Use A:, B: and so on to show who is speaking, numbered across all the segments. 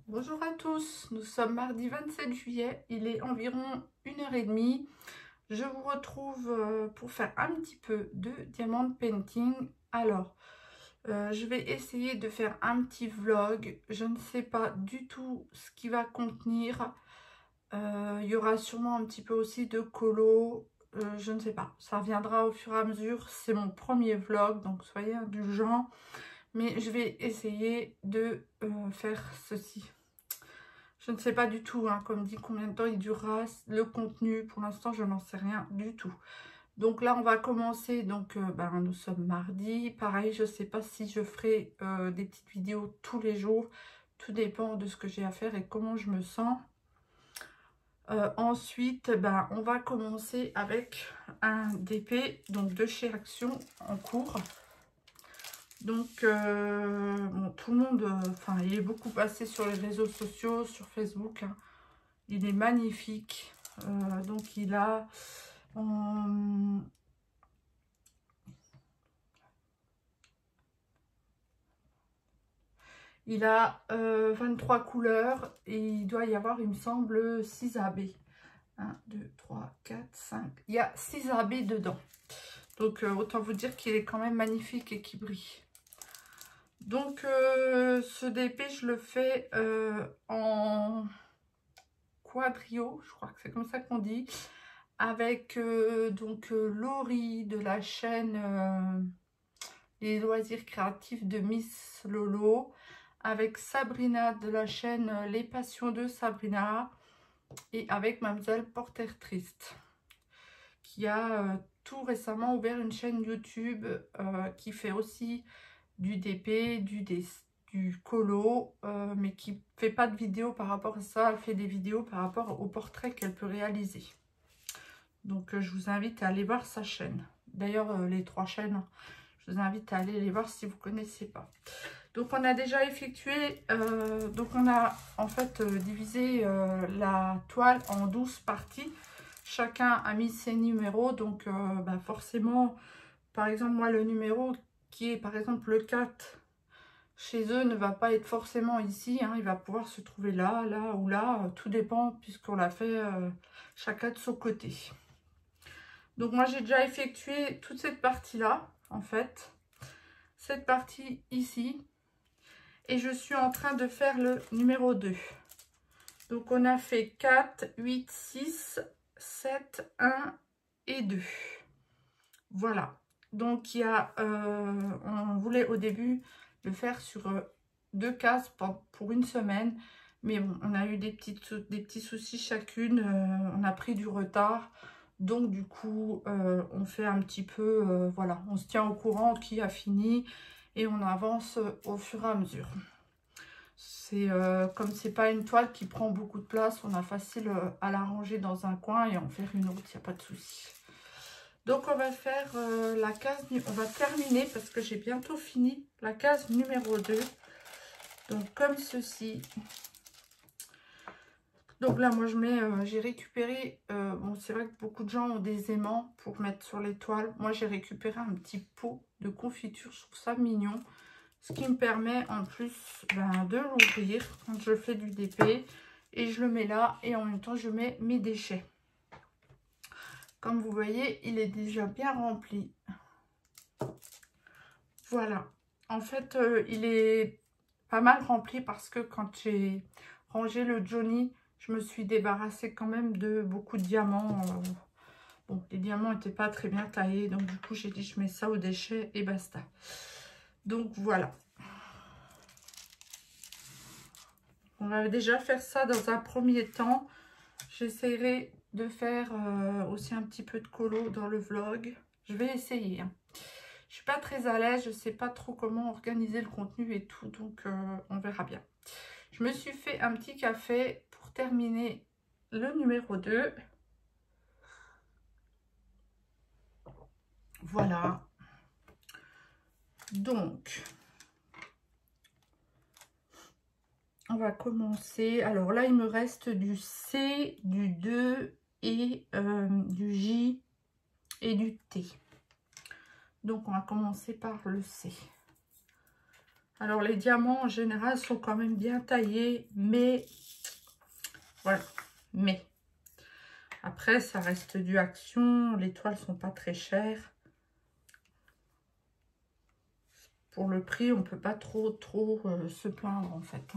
A: Bonjour à tous, nous sommes mardi 27 juillet, il est environ 1h30. Je vous retrouve pour faire un petit peu de diamond painting. Alors, je vais essayer de faire un petit vlog. Je ne sais pas du tout ce qu'il va contenir. Il y aura sûrement un petit peu aussi de colo. Je ne sais pas, ça reviendra au fur et à mesure. C'est mon premier vlog, donc soyez indulgents. Mais je vais essayer de faire ceci. Je ne sais pas du tout, hein, comme dit, combien de temps il durera le contenu. Pour l'instant, je n'en sais rien du tout. Donc là, on va commencer. Donc, nous sommes mardi. Pareil, je ne sais pas si je ferai des petites vidéos tous les jours. Tout dépend de ce que j'ai à faire et comment je me sens. Ensuite, on va commencer avec un DP, donc de chez Action en cours. Donc, bon, tout le monde, il est beaucoup passé sur les réseaux sociaux, sur Facebook, hein. Il est magnifique. Donc, il a... il a 23 couleurs et il doit y avoir, il me semble, 6 AB. 1, 2, 3, 4, 5. Il y a 6 AB dedans. Donc, autant vous dire qu'il est quand même magnifique et qu'il brille. Donc, ce DP, je le fais en quadrio, je crois que c'est comme ça qu'on dit, avec Laurie de la chaîne Les Loisirs Créatifs de Miss Lolo, avec Sabrina de la chaîne Les Passions de Sabrina, et avec Mademoiselle Porter Triste, qui a tout récemment ouvert une chaîne YouTube qui fait aussi du DP, du colo, mais qui fait pas de vidéos par rapport à ça. Elle fait des vidéos par rapport aux portraits qu'elle peut réaliser. Donc je vous invite à aller voir sa chaîne. D'ailleurs les 3 chaînes, je vous invite à aller les voir si vous ne connaissez pas. Donc on a déjà effectué, donc on a en fait divisé la toile en 12 parties. Chacun a mis ses numéros, donc forcément, par exemple moi le numéro qui est par exemple le 4 chez eux ne va pas être forcément ici, hein. Il va pouvoir se trouver là, là ou là, tout dépend puisqu'on l'a fait chacun de son côté. Donc moi j'ai déjà effectué toute cette partie là en fait, cette partie ici, et je suis en train de faire le numéro 2. Donc on a fait 4, 8, 6, 7, 1 et 2. Voilà. Donc il y a, on voulait au début le faire sur 2 cases pour une semaine. Mais bon, on a eu des petits soucis chacune. On a pris du retard. Donc du coup, on fait un petit peu, voilà, on se tient au courant qui a fini. Et on avance au fur et à mesure. C'est comme c'est pas une toile qui prend beaucoup de place, on a facile à la ranger dans un coin et en faire une autre, il n'y a pas de souci. Donc on va faire la case, on va terminer parce que j'ai bientôt fini la case numéro 2. Donc comme ceci. Donc là moi je mets, j'ai récupéré, bon c'est vrai que beaucoup de gens ont des aimants pour mettre sur les toiles. Moi j'ai récupéré un petit pot de confiture, je trouve ça mignon. Ce qui me permet en plus de l'ouvrir quand je fais du DP. Et je le mets là et en même temps je mets mes déchets. Comme vous voyez, il est déjà bien rempli. Voilà. En fait, il est pas mal rempli parce que quand j'ai rangé le Johnny, je me suis débarrassée quand même de beaucoup de diamants. Bon, les diamants n'étaient pas très bien taillés. Donc du coup, j'ai dit je mets ça aux déchets et basta. Donc voilà. On va déjà faire ça dans un premier temps. J'essaierai de faire aussi un petit peu de colo dans le vlog. Je vais essayer, hein. Je suis pas très à l'aise, je sais pas trop comment organiser le contenu et tout, donc on verra bien. Je me suis fait un petit café pour terminer le numéro 2. Voilà. Donc, on va commencer. Alors là, il me reste du C, du 2 et du J et du T. Donc, on va commencer par le C. Alors, les diamants, en général, sont quand même bien taillés, mais... Voilà, mais... Après, ça reste du Action. Les toiles sont pas très chères. Pour le prix, on peut pas trop se plaindre, en fait.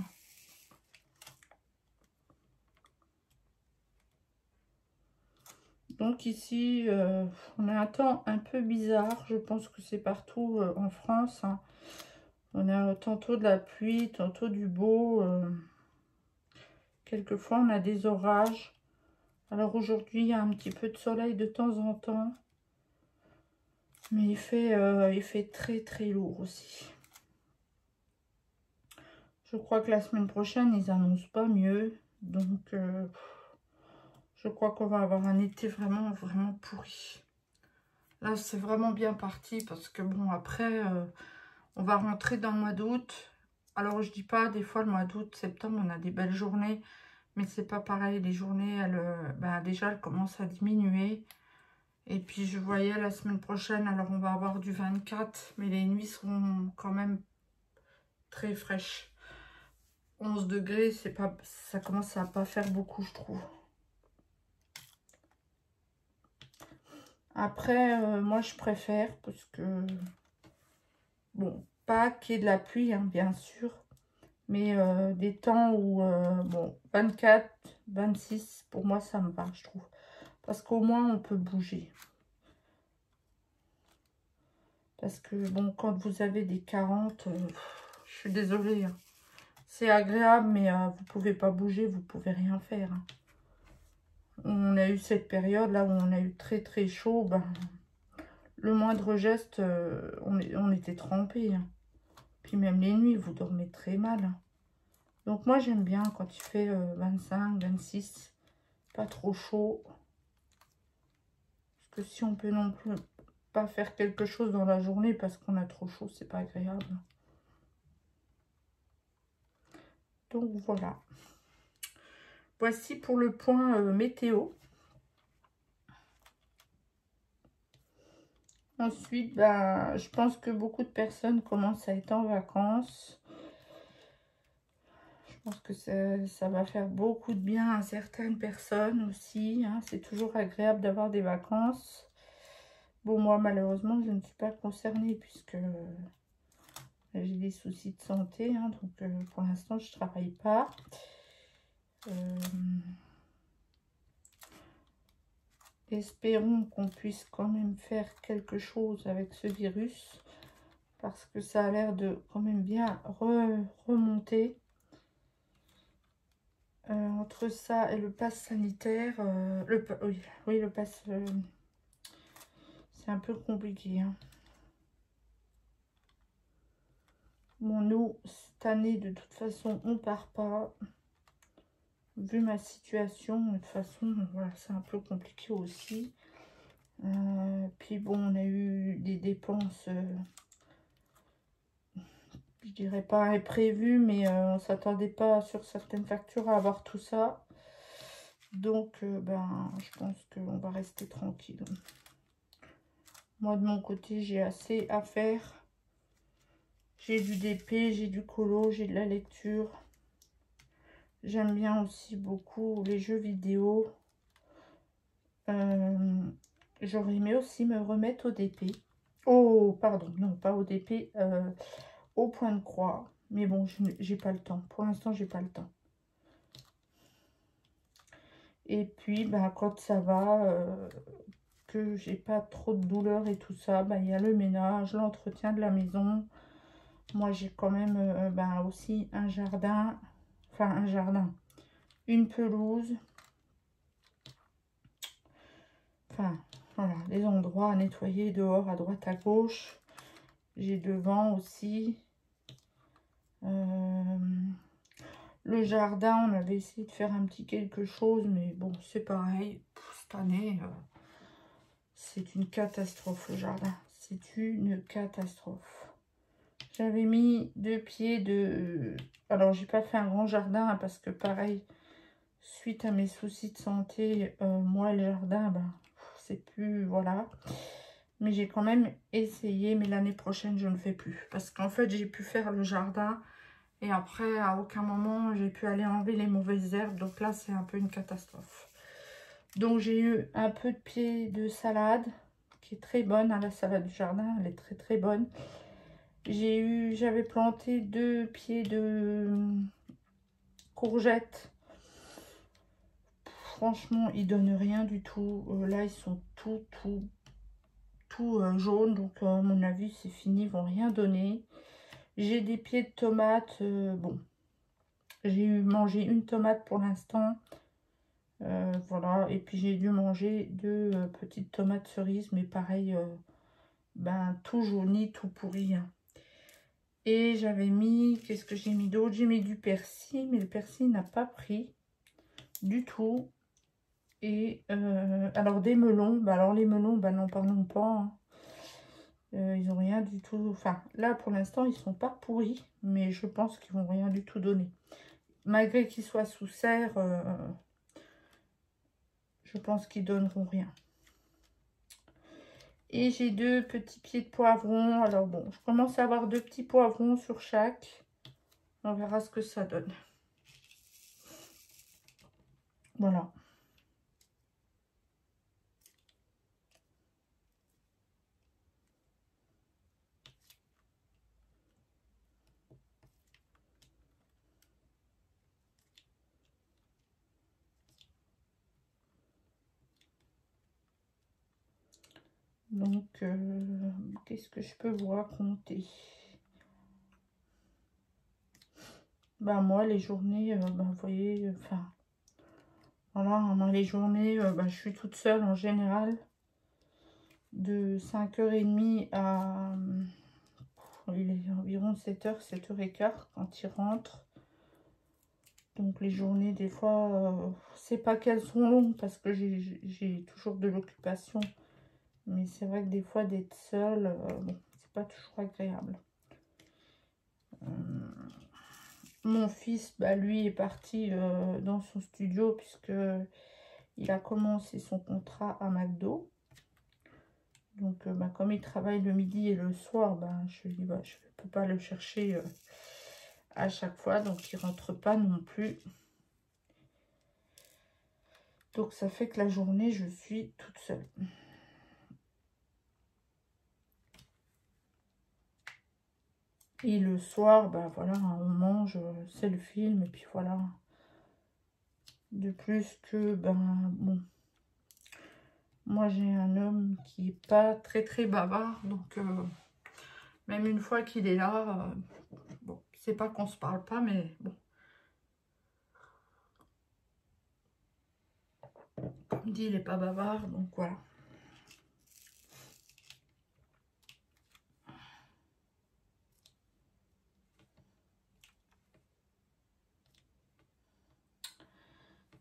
A: Donc ici, on a un temps un peu bizarre. Je pense que c'est partout en France. Hein. On a tantôt de la pluie, tantôt du beau. Quelquefois, on a des orages. Alors aujourd'hui, il y a un petit peu de soleil de temps en temps. Mais il fait très très lourd aussi. Je crois que la semaine prochaine, ils annoncent pas mieux. Donc, je crois qu'on va avoir un été vraiment pourri. Là, c'est vraiment bien parti parce que bon, après, on va rentrer dans le mois d'août. Alors, je dis pas, des fois, le mois d'août, septembre, on a des belles journées. Mais c'est pas pareil. Les journées, déjà, elles commencent à diminuer. Et puis, je voyais la semaine prochaine, alors on va avoir du 24. Mais les nuits seront quand même très fraîches. 11 degrés, ça commence à pas faire beaucoup, je trouve. Après, moi, je préfère parce que... Bon, pas qu'il y ait de la pluie, hein, bien sûr. Mais des temps où, bon, 24, 26, pour moi, ça me va, je trouve. Parce qu'au moins, on peut bouger. Parce que, bon, quand vous avez des 40, je suis désolée. Hein. C'est agréable, mais vous pouvez pas bouger, vous pouvez rien faire. Hein. On a eu cette période là où on a eu très très chaud. Ben, le moindre geste, on était trempés. Hein. Puis même les nuits, vous dormez très mal. Hein. Donc moi, j'aime bien quand il fait 25, 26. Pas trop chaud. Parce que si on peut non plus pas faire quelque chose dans la journée parce qu'on a trop chaud, c'est pas agréable. Donc voilà. Voici pour le point météo. Ensuite, ben, je pense que beaucoup de personnes commencent à être en vacances. Je pense que ça va faire beaucoup de bien à certaines personnes aussi. Hein. C'est toujours agréable d'avoir des vacances. Bon, moi, malheureusement, je ne suis pas concernée puisque j'ai des soucis de santé. Hein, donc, pour l'instant, je ne travaille pas. Espérons qu'on puisse quand même faire quelque chose avec ce virus. Parce que ça a l'air de quand même bien remonter. Entre ça et le pass sanitaire, oui, le pass, c'est un peu compliqué. Hein. Bon, nous, cette année, de toute façon, on part pas. Vu ma situation, de toute façon, voilà, c'est un peu compliqué aussi. Puis bon, on a eu des dépenses, je dirais pas imprévues, mais on s'attendait pas sur certaines factures à avoir tout ça. Donc, ben, je pense qu'on va rester tranquille. Moi, de mon côté, j'ai assez à faire. J'ai du DP, j'ai du colo, j'ai de la lecture. J'aime bien aussi beaucoup les jeux vidéo. J'aurais aimé aussi me remettre au DP. Oh, pardon, non, pas au DP, au point de croix. Mais bon, j'ai pas le temps. Pour l'instant, j'ai pas le temps. Et puis, bah, quand ça va, que j'ai pas trop de douleur et tout ça, bah, il y a le ménage, l'entretien de la maison. Moi, j'ai quand même bah, aussi un jardin. Enfin, un jardin. Une pelouse. Enfin, voilà, les endroits à nettoyer dehors, à droite, à gauche. J'ai devant aussi. Le jardin, on avait essayé de faire un petit quelque chose, mais bon, c'est pareil. Cette année, c'est une catastrophe, le jardin. C'est une catastrophe. J'avais mis 2 pieds de... Alors, j'ai pas fait un grand jardin, hein, parce que pareil, suite à mes soucis de santé, moi, le jardin, ben, c'est plus... Voilà. Mais j'ai quand même essayé, mais l'année prochaine, je ne fais plus. Parce qu'en fait, j'ai pu faire le jardin. Et après, à aucun moment, j'ai pu aller enlever les mauvaises herbes. Donc là, c'est un peu une catastrophe. Donc, j'ai eu un peu de pied de salade, qui est très bonne. Hein, la salade du jardin, elle est très, très bonne. J'avais planté 2 pieds de courgettes. Franchement, ils donnent rien du tout. Là, ils sont tout jaunes. Donc, à mon avis, c'est fini. Ils vont rien donner. J'ai des pieds de tomates. Bon, j'ai mangé une tomate pour l'instant. Voilà. Et puis, j'ai dû manger 2 petites tomates cerises. Mais pareil, ben, tout jauni, tout pourri. Hein. Et j'avais mis... Qu'est-ce que j'ai mis d'autre? J'ai mis du persil. Mais le persil n'a pas pris du tout. Et alors des melons, bah alors les melons, bah n'en parlons pas. Hein. Ils n'ont rien du tout. Enfin, là pour l'instant, ils sont pas pourris, mais je pense qu'ils vont rien du tout donner. Malgré qu'ils soient sous serre, je pense qu'ils donneront rien. Et j'ai 2 petits pieds de poivrons. Alors bon, je commence à avoir 2 petits poivrons sur chaque. On verra ce que ça donne. Voilà. Donc, qu'est-ce que je peux vous raconter? Bah moi, les journées, bah, vous voyez, enfin, voilà, moi, les journées, bah, je suis toute seule en général. De 5h30 à... il est environ 7h, 7h15 quand il rentre. Donc les journées, des fois, c'est pas qu'elles sont longues parce que j'ai toujours de l'occupation. Mais c'est vrai que des fois, d'être seule, bon, c'est pas toujours agréable. Mon fils, bah, lui, est parti dans son studio puisque il a commencé son contrat à McDo. Donc, bah, comme il travaille le midi et le soir, bah, je lui dis, bah, je ne peux pas le chercher à chaque fois. Donc, il ne rentre pas non plus. Donc, ça fait que la journée, je suis toute seule. Et le soir, bah, voilà, on mange, c'est le film. Et puis, voilà. De plus que, ben, bon, moi, j'ai un homme qui n'est pas très, très bavard. Donc, même une fois qu'il est là, bon, c'est pas qu'on se parle pas, mais bon. Comme dit, il n'est pas bavard, donc voilà.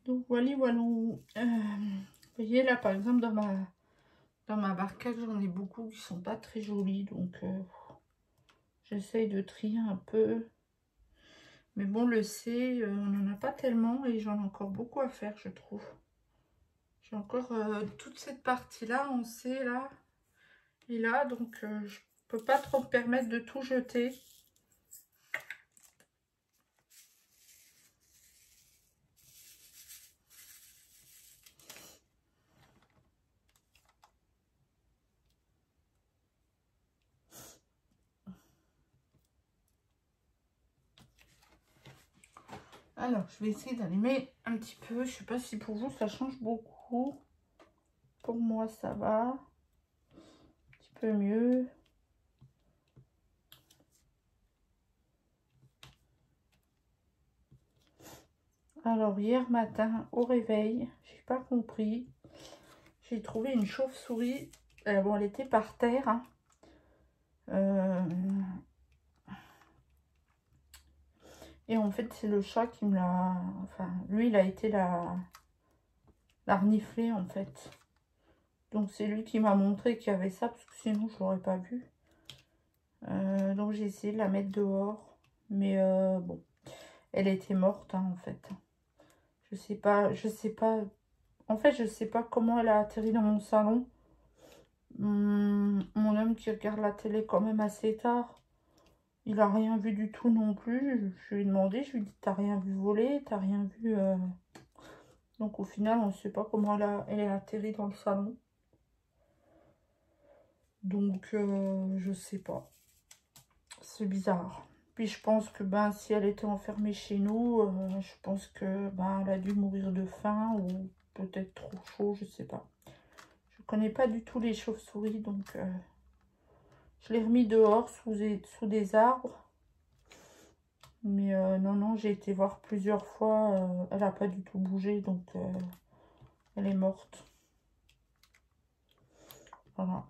A: Donc voilà, voilà. Vous voyez là, par exemple, dans ma barquette, j'en ai beaucoup qui sont pas très jolis. Donc, j'essaye de trier un peu. Mais bon, le C, on n'en a pas tellement et j'en ai encore beaucoup à faire, je trouve. J'ai encore toute cette partie-là en C, là et là. Donc, je peux pas trop me permettre de tout jeter. Alors, je vais essayer d'allumer un petit peu. Je sais pas si pour vous, ça change beaucoup. Pour moi, ça va. Un petit peu mieux. Alors, hier matin, au réveil, j'ai pas compris. J'ai trouvé une chauve-souris. Bon, elle était par terre. Hein. Et en fait, c'est le chat qui me l'a... Enfin, lui, il a été la renifler, en fait. Donc, c'est lui qui m'a montré qu'il y avait ça, parce que sinon, je l'aurais pas vu. Donc, j'ai essayé de la mettre dehors. Mais bon, elle était morte, hein, en fait. Je sais pas... En fait, je sais pas comment elle a atterri dans mon salon. Mon homme qui regarde la télé quand même assez tard, il a rien vu du tout non plus. Je lui ai demandé, je lui ai dit, t'as rien vu voler, t'as rien vu... Donc au final, on ne sait pas comment elle est atterrie dans le salon. Donc je sais pas. C'est bizarre. Puis je pense que ben si elle était enfermée chez nous, je pense que ben elle a dû mourir de faim ou peut-être trop chaud, je sais pas. Je connais pas du tout les chauves-souris, donc je l'ai remis dehors sous des arbres. Mais non, non, j'ai été voir plusieurs fois. Elle n'a pas du tout bougé, donc elle est morte. Voilà.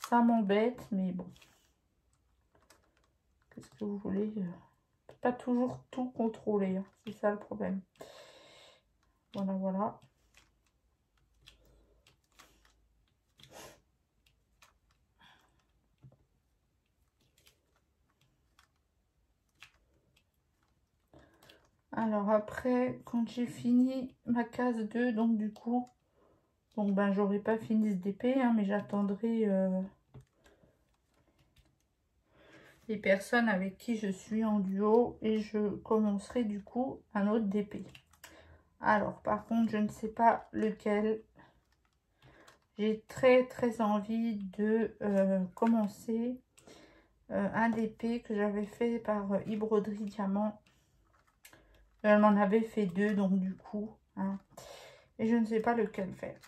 A: Ça m'embête, mais bon. Qu'est-ce que vous voulez? On peut pas toujours tout contrôler, hein. C'est ça le problème. Voilà, voilà. Alors après, quand j'ai fini ma case 2, donc du coup, bon ben j'aurais pas fini ce DP, hein, mais j'attendrai les personnes avec qui je suis en duo et je commencerai du coup un autre DP. Alors par contre, je ne sais pas lequel. J'ai très envie de commencer un DP que j'avais fait par Ibroderie Diamant. Elle m'en avait fait 2, donc du coup, hein, et je ne sais pas lequel faire.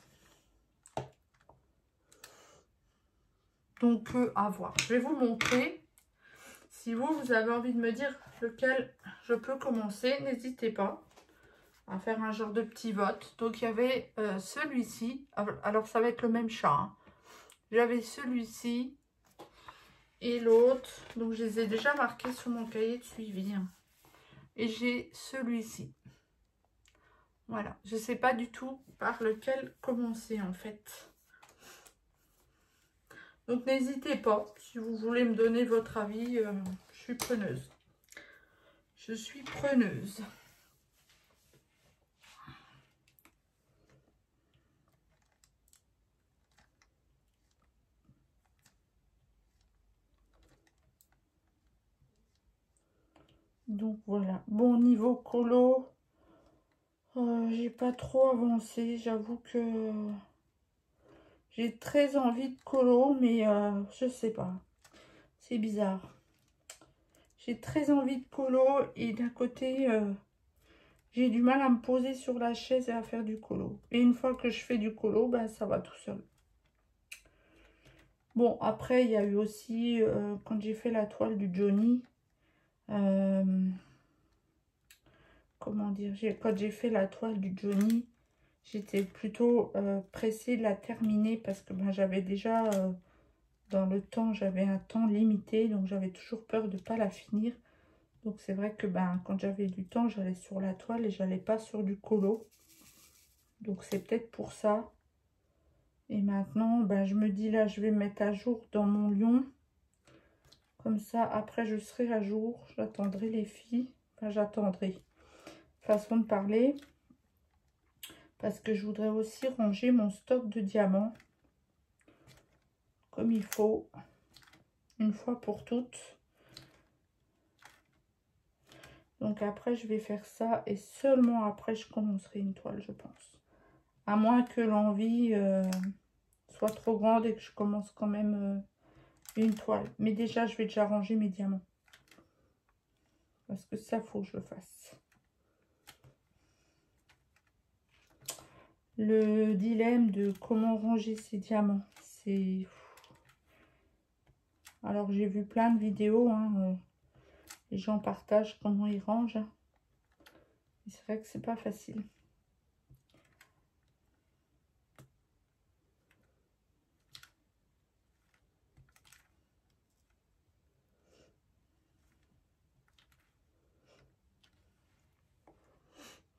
A: Donc à voir. Je vais vous montrer. Si vous avez envie de me dire lequel je peux commencer, n'hésitez pas à faire un genre de petit vote. Donc il y avait celui-ci. Alors ça va être le même chat, hein. J'avais celui-ci et l'autre. Donc je les ai déjà marqués sur mon cahier de suivi, hein. Et j'ai celui-ci. Voilà. Je ne sais pas du tout par lequel commencer en fait. Donc n'hésitez pas. Si vous voulez me donner votre avis, je suis preneuse. Je suis preneuse. Donc voilà. Bon, niveau colo, j'ai pas trop avancé. J'avoue que j'ai très envie de colo, mais je sais pas. C'est bizarre. J'ai très envie de colo et d'un côté, j'ai du mal à me poser sur la chaise et à faire du colo. Et une fois que je fais du colo, ben, ça va tout seul. Bon, après, il y a eu aussi, quand j'ai fait la toile du Johnny, comment dire, quand j'ai fait la toile du Johnny, j'étais plutôt pressée de la terminer parce que ben, j'avais déjà, dans le temps, j'avais un temps limité, donc j'avais toujours peur de ne pas la finir. Donc c'est vrai que ben, quand j'avais du temps, j'allais sur la toile et j'allais pas sur du colo. Donc c'est peut-être pour ça. Et maintenant, ben, je me dis là, je vais me mettre à jour dans mon lion. Comme ça, après, je serai à jour. J'attendrai les filles. Enfin, j'attendrai. Façon de parler. Parce que je voudrais aussi ranger mon stock de diamants. Comme il faut. Une fois pour toutes. Donc après, je vais faire ça. Et seulement après, je commencerai une toile, je pense. À moins que l'envie soit trop grande et que je commence quand même une toile. Mais déjà, je vais déjà ranger mes diamants. Parce que ça, faut que je le fasse. Le dilemme de comment ranger ses diamants, c'est... Alors, j'ai vu plein de vidéos, hein, les gens partagent comment ils rangent. C'est vrai que c'est pas facile.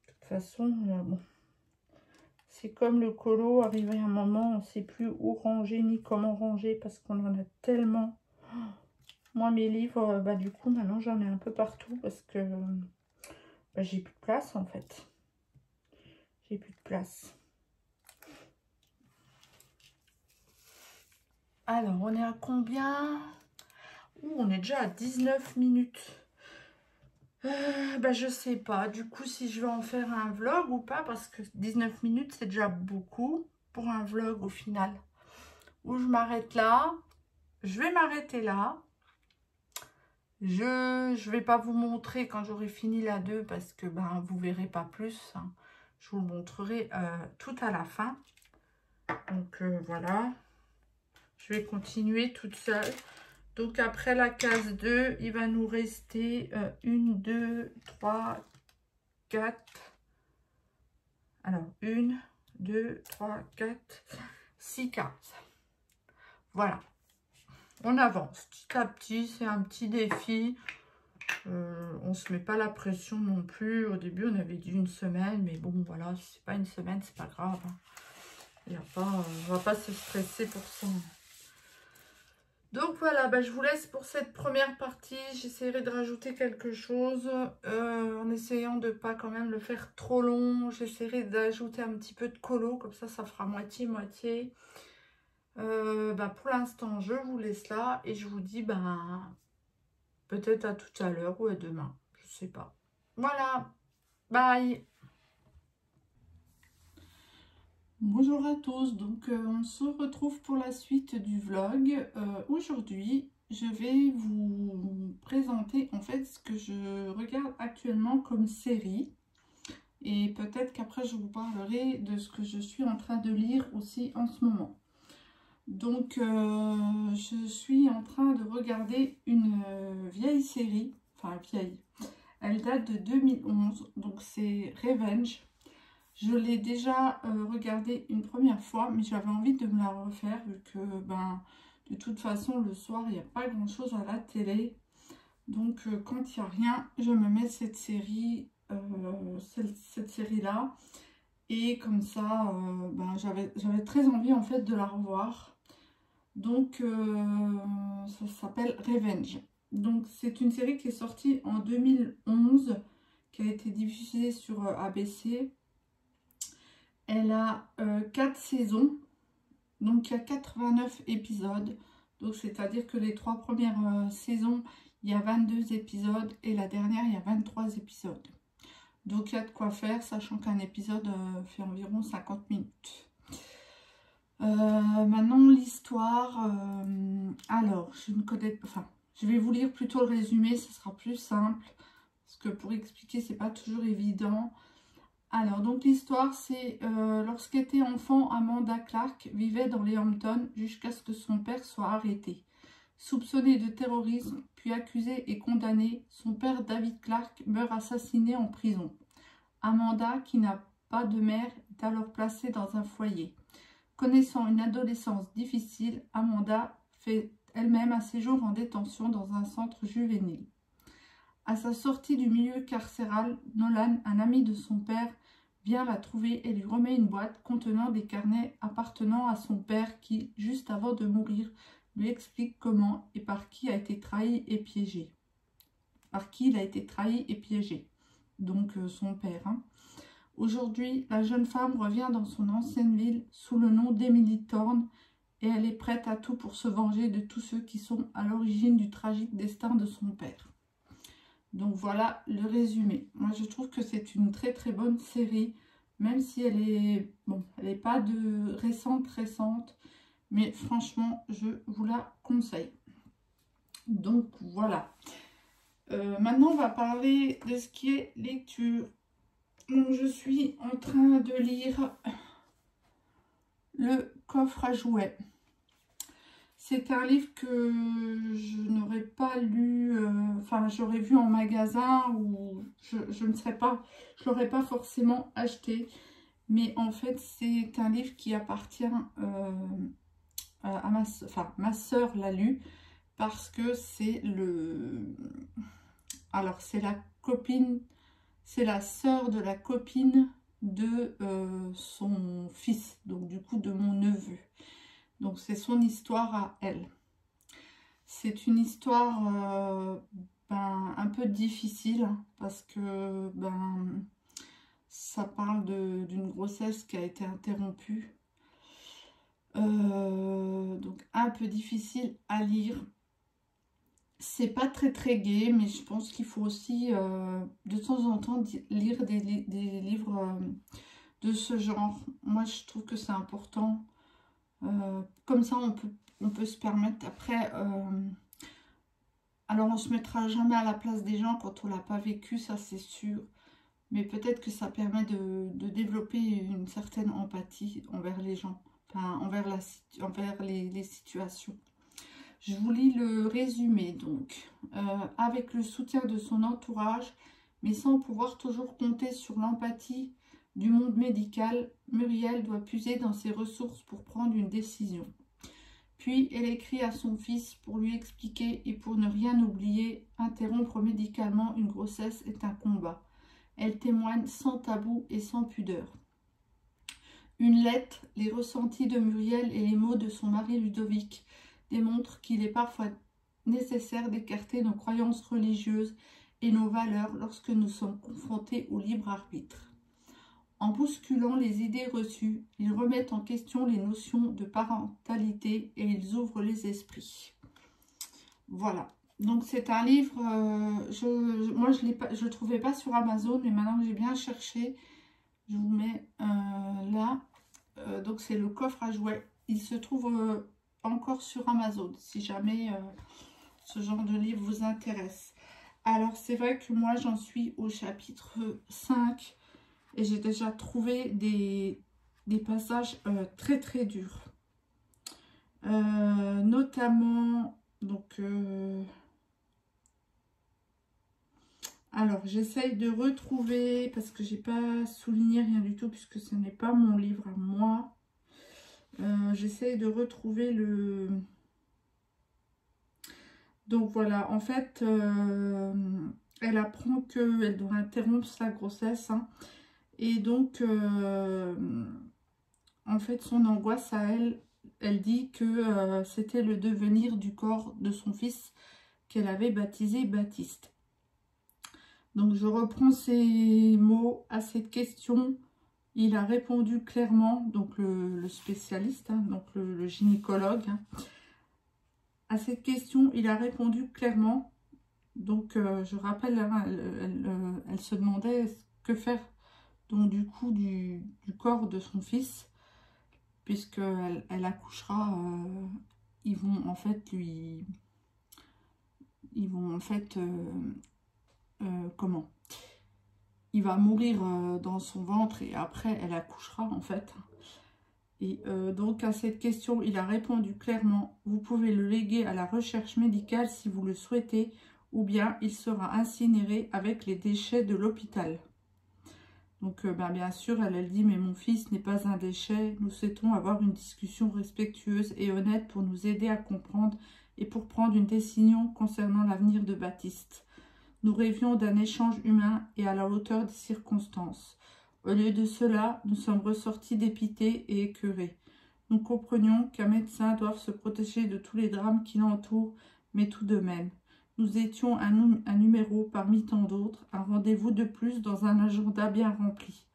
A: De toute façon, bon. C'est comme le colo, arrivé à un moment, on ne sait plus où ranger ni comment ranger parce qu'on en a tellement. Moi, mes livres, bah, du coup, maintenant, j'en ai un peu partout parce que bah, j'ai plus de place, en fait. J'ai plus de place. Alors, on est à combien? On est déjà à 19 minutes. Je sais pas, du coup, si je vais en faire un vlog ou pas, parce que 19 minutes, c'est déjà beaucoup pour un vlog au final. Ou je m'arrête là, je vais m'arrêter là. Je vais pas vous montrer quand j'aurai fini la 2, parce que vous verrez pas plus. Hein. Je vous le montrerai tout à la fin. Donc, voilà. Je vais continuer toute seule. Donc, après la case 2, il va nous rester 1, 2, 3, 4. Alors, 1, 2, 3, 4, 6 cases. Voilà. On avance petit à petit. C'est un petit défi. On ne se met pas la pression non plus. Au début, on avait dit une semaine. Mais bon, voilà. Si c'est pas une semaine, c'est pas grave. Il y a pas, on va pas se stresser pour ça. Donc voilà, je vous laisse pour cette première partie. J'essaierai de rajouter quelque chose en essayant de ne pas quand même le faire trop long. J'essaierai d'ajouter un petit peu de colo, comme ça, ça fera moitié-moitié. Pour l'instant, je vous laisse là et je vous dis peut-être à tout à l'heure ou à demain. Je sais pas. Voilà, bye. Bonjour à tous, donc on se retrouve pour la suite du vlog. Aujourd'hui, je vais vous présenter en fait ce que je regarde actuellement comme série. Et peut-être qu'après je vous parlerai de ce que je suis en train de lire aussi en ce moment. Donc je suis en train de regarder une vieille série, enfin vieille, elle date de 2011, donc c'est Revenge. Je l'ai déjà regardé une première fois, mais j'avais envie de me la refaire vu que de toute façon le soir il n'y a pas grand chose à la télé. Donc quand il n'y a rien, je me mets cette série, cette série-là. Et comme ça, j'avais très envie en fait de la revoir. Donc ça s'appelle Revenge. Donc c'est une série qui est sortie en 2011, qui a été diffusée sur ABC. Elle a 4 saisons, donc il y a 89 épisodes. Donc c'est-à-dire que les 3 premières saisons, il y a 22 épisodes et la dernière, il y a 23 épisodes. Donc il y a de quoi faire, sachant qu'un épisode fait environ 50 minutes. Maintenant l'histoire, alors je ne connais pas, enfin je vais vous lire plutôt le résumé, ce sera plus simple. Parce que pour expliquer, c'est pas toujours évident. Alors, donc l'histoire, c'est lorsqu'était enfant, Amanda Clarke vivait dans les Hamptons jusqu'à ce que son père soit arrêté. Soupçonné de terrorisme, puis accusé et condamné, son père David Clarke meurt assassiné en prison. Amanda, qui n'a pas de mère, est alors placée dans un foyer. Connaissant une adolescence difficile, Amanda fait elle-même un séjour en détention dans un centre juvénile. À sa sortie du milieu carcéral, Nolan, un ami de son père, vient la trouver et lui remet une boîte contenant des carnets appartenant à son père qui, juste avant de mourir, lui explique comment et par qui a été trahi et piégé. Par qui il a été trahi et piégé. Donc son père. Hein. Aujourd'hui, la jeune femme revient dans son ancienne ville sous le nom d'Emily Thorne et elle est prête à tout pour se venger de tous ceux qui sont à l'origine du tragique destin de son père. Donc voilà le résumé. Moi je trouve que c'est une très très bonne série, même si elle est, bon, elle n'est pas de récente, mais franchement je vous la conseille. Donc voilà. Maintenant on va parler de ce qui est lecture. Donc je suis en train de lire Le coffre à jouets. C'est un livre que je n'aurais pas lu, enfin j'aurais vu en magasin ou je ne serais pas, je l'aurais pas forcément acheté. Mais en fait c'est un livre qui appartient à ma soeur l'a lu parce que c'est alors c'est la copine, c'est la sœur de la copine de son fils, donc du coup de mon neveu. Donc c'est son histoire à elle. C'est une histoire un peu difficile parce que ça parle d'une grossesse qui a été interrompue. Donc un peu difficile à lire. C'est pas très gai, mais je pense qu'il faut aussi de temps en temps lire des livres de ce genre. Moi je trouve que c'est important. Comme ça on peut se permettre après. Alors on se mettra jamais à la place des gens quand on l'a pas vécu, ça c'est sûr. Mais peut-être que ça permet de développer une certaine empathie envers les gens. Enfin, envers les situations. Je vous lis le résumé donc. Avec le soutien de son entourage, mais sans pouvoir toujours compter sur l'empathie du monde médical, Muriel doit puiser dans ses ressources pour prendre une décision. Puis elle écrit à son fils pour lui expliquer et pour ne rien oublier, interrompre médicalement une grossesse est un combat. Elle témoigne sans tabou et sans pudeur. Une lettre, les ressentis de Muriel et les mots de son mari Ludovic démontrent qu'il est parfois nécessaire d'écarter nos croyances religieuses et nos valeurs lorsque nous sommes confrontés au libre arbitre. En bousculant les idées reçues, ils remettent en question les notions de parentalité et ils ouvrent les esprits. Voilà. Donc c'est un livre, moi je le trouvais pas sur Amazon, mais maintenant que j'ai bien cherché, je vous mets là. Donc c'est le coffre à jouets. Il se trouve encore sur Amazon, si jamais ce genre de livre vous intéresse. Alors c'est vrai que moi j'en suis au chapitre 5 et j'ai déjà trouvé des passages très durs. Notamment, donc... alors, j'essaye de retrouver, parce que j'ai pas souligné rien du tout, puisque ce n'est pas mon livre à moi. J'essaye de retrouver le... Donc voilà, en fait, elle apprend qu'elle doit interrompre sa grossesse. Hein, et donc, en fait, son angoisse à elle, elle dit que c'était le devenir du corps de son fils qu'elle avait baptisé Baptiste. Donc je reprends ces mots à cette question. Il a répondu clairement, donc le spécialiste, hein, donc le gynécologue. Hein. À cette question, il a répondu clairement. Donc je rappelle, hein, elle se demandait que faire donc du coup du corps de son fils, puisqu'elle accouchera. Ils vont en fait comment? Il va mourir dans son ventre et après elle accouchera en fait. Et donc à cette question, il a répondu clairement, vous pouvez le léguer à la recherche médicale si vous le souhaitez, ou bien il sera incinéré avec les déchets de l'hôpital. Donc bien sûr, elle dit, mais mon fils n'est pas un déchet, nous souhaitons avoir une discussion respectueuse et honnête pour nous aider à comprendre et pour prendre une décision concernant l'avenir de Baptiste. Nous rêvions d'un échange humain et à la hauteur des circonstances. Au lieu de cela, nous sommes ressortis dépités et écœurés. Nous comprenions qu'un médecin doit se protéger de tous les drames qui l'entourent, mais tout de même. Nous étions un numéro parmi tant d'autres, un rendez-vous de plus dans un agenda bien rempli.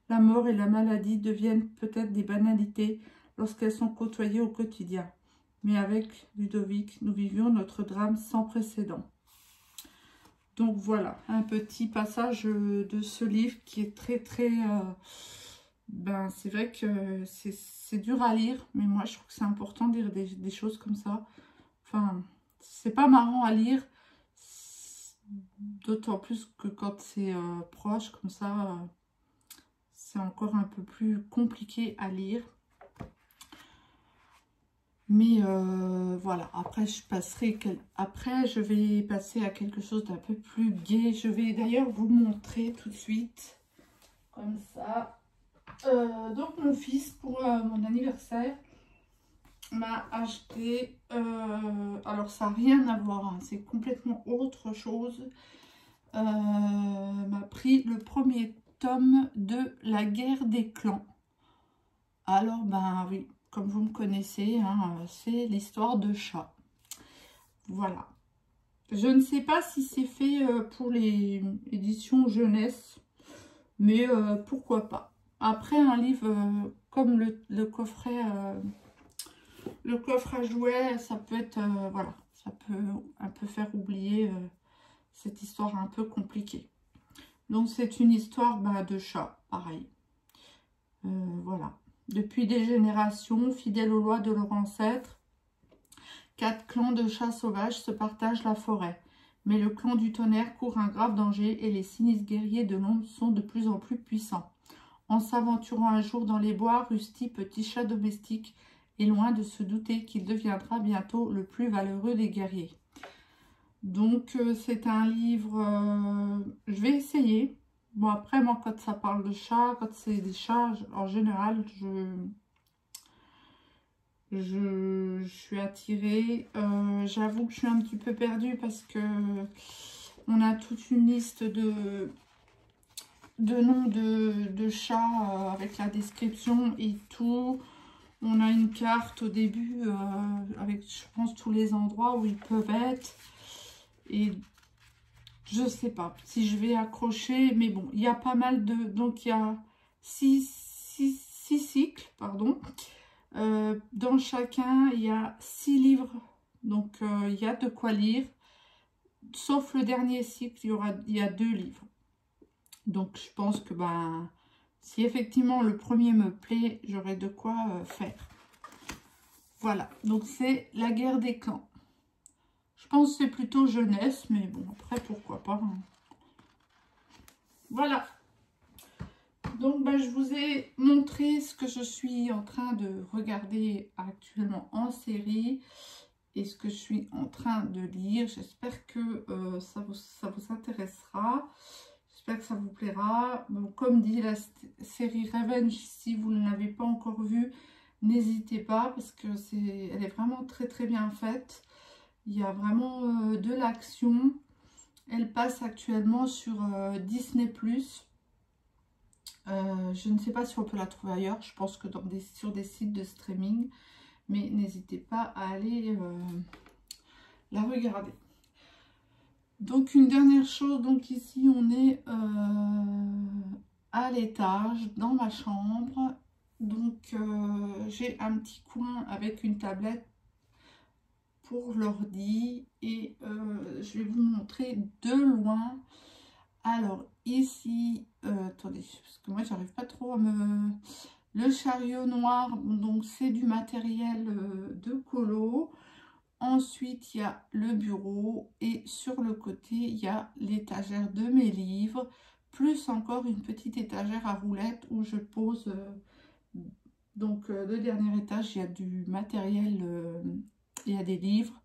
A: La mort et la maladie deviennent peut-être des banalités lorsqu'elles sont côtoyées au quotidien. Mais avec Ludovic, nous vivions notre drame sans précédent. Donc voilà, un petit passage de ce livre qui est très... c'est vrai que c'est dur à lire, mais moi je trouve que c'est important de lire des choses comme ça. Enfin, c'est pas marrant à lire, d'autant plus que quand c'est proche comme ça, c'est encore un peu plus compliqué à lire. Mais voilà, après je vais passer à quelque chose d'un peu plus gai. Je vais d'ailleurs vous montrer tout de suite, comme ça. Donc mon fils, pour mon anniversaire, m'a acheté, alors ça n'a rien à voir, hein, c'est complètement autre chose. M'a pris le premier tome de La guerre des clans. Alors oui. Comme vous me connaissez, hein, c'est l'histoire de chat. Voilà. Je ne sais pas si c'est fait pour les éditions jeunesse, mais pourquoi pas. Après, un livre comme le coffret le coffre à jouets, ça peut être, voilà, ça peut un peu faire oublier cette histoire un peu compliquée. Donc c'est une histoire de chat, pareil. Voilà. Depuis des générations, fidèles aux lois de leurs ancêtres, 4 clans de chats sauvages se partagent la forêt. Mais le clan du tonnerre court un grave danger et les sinistres guerriers de l'ombre sont de plus en plus puissants. En s'aventurant un jour dans les bois, Rusty, petit chat domestique, est loin de se douter qu'il deviendra bientôt le plus valeureux des guerriers. Donc c'est un livre, je vais essayer. Bon après moi quand ça parle de chats, quand c'est des chats, en général je suis attirée. J'avoue que je suis un petit peu perdue parce que on a toute une liste de noms de chats avec la description et tout. On a une carte au début avec, je pense, tous les endroits où ils peuvent être. Et je sais pas si je vais accrocher, mais bon, il y a pas mal de... Donc, il y a 6 cycles, pardon. Dans chacun, il y a 6 livres. Donc, il y a de quoi lire. Sauf le dernier cycle, il y a 2 livres. Donc, je pense que si effectivement le premier me plaît, j'aurai de quoi faire. Voilà, donc c'est La guerre des clans. Je pense que c'est plutôt jeunesse, mais bon, après, pourquoi pas. Hein. Voilà. Donc, je vous ai montré ce que je suis en train de regarder actuellement en série et ce que je suis en train de lire. J'espère que ça vous intéressera. J'espère que ça vous plaira. Bon, comme dit la série Revenge, si vous ne l'avez pas encore vue, n'hésitez pas parce que elle est vraiment très très bien faite. Il y a vraiment de l'action. Elle passe actuellement sur Disney+. Je ne sais pas si on peut la trouver ailleurs. Je pense que sur des sites de streaming. Mais n'hésitez pas à aller la regarder. Donc une dernière chose, donc ici on est à l'étage dans ma chambre. Donc j'ai un petit coin avec une tablette pour l'ordi et je vais vous montrer de loin. Alors ici, attendez, parce que moi j'arrive pas trop à me... Le chariot noir, donc c'est du matériel de colo. Ensuite, il y a le bureau et sur le côté, il y a l'étagère de mes livres, plus encore une petite étagère à roulettes où je pose. Donc, le dernier étage, il y a du matériel, il y a des livres.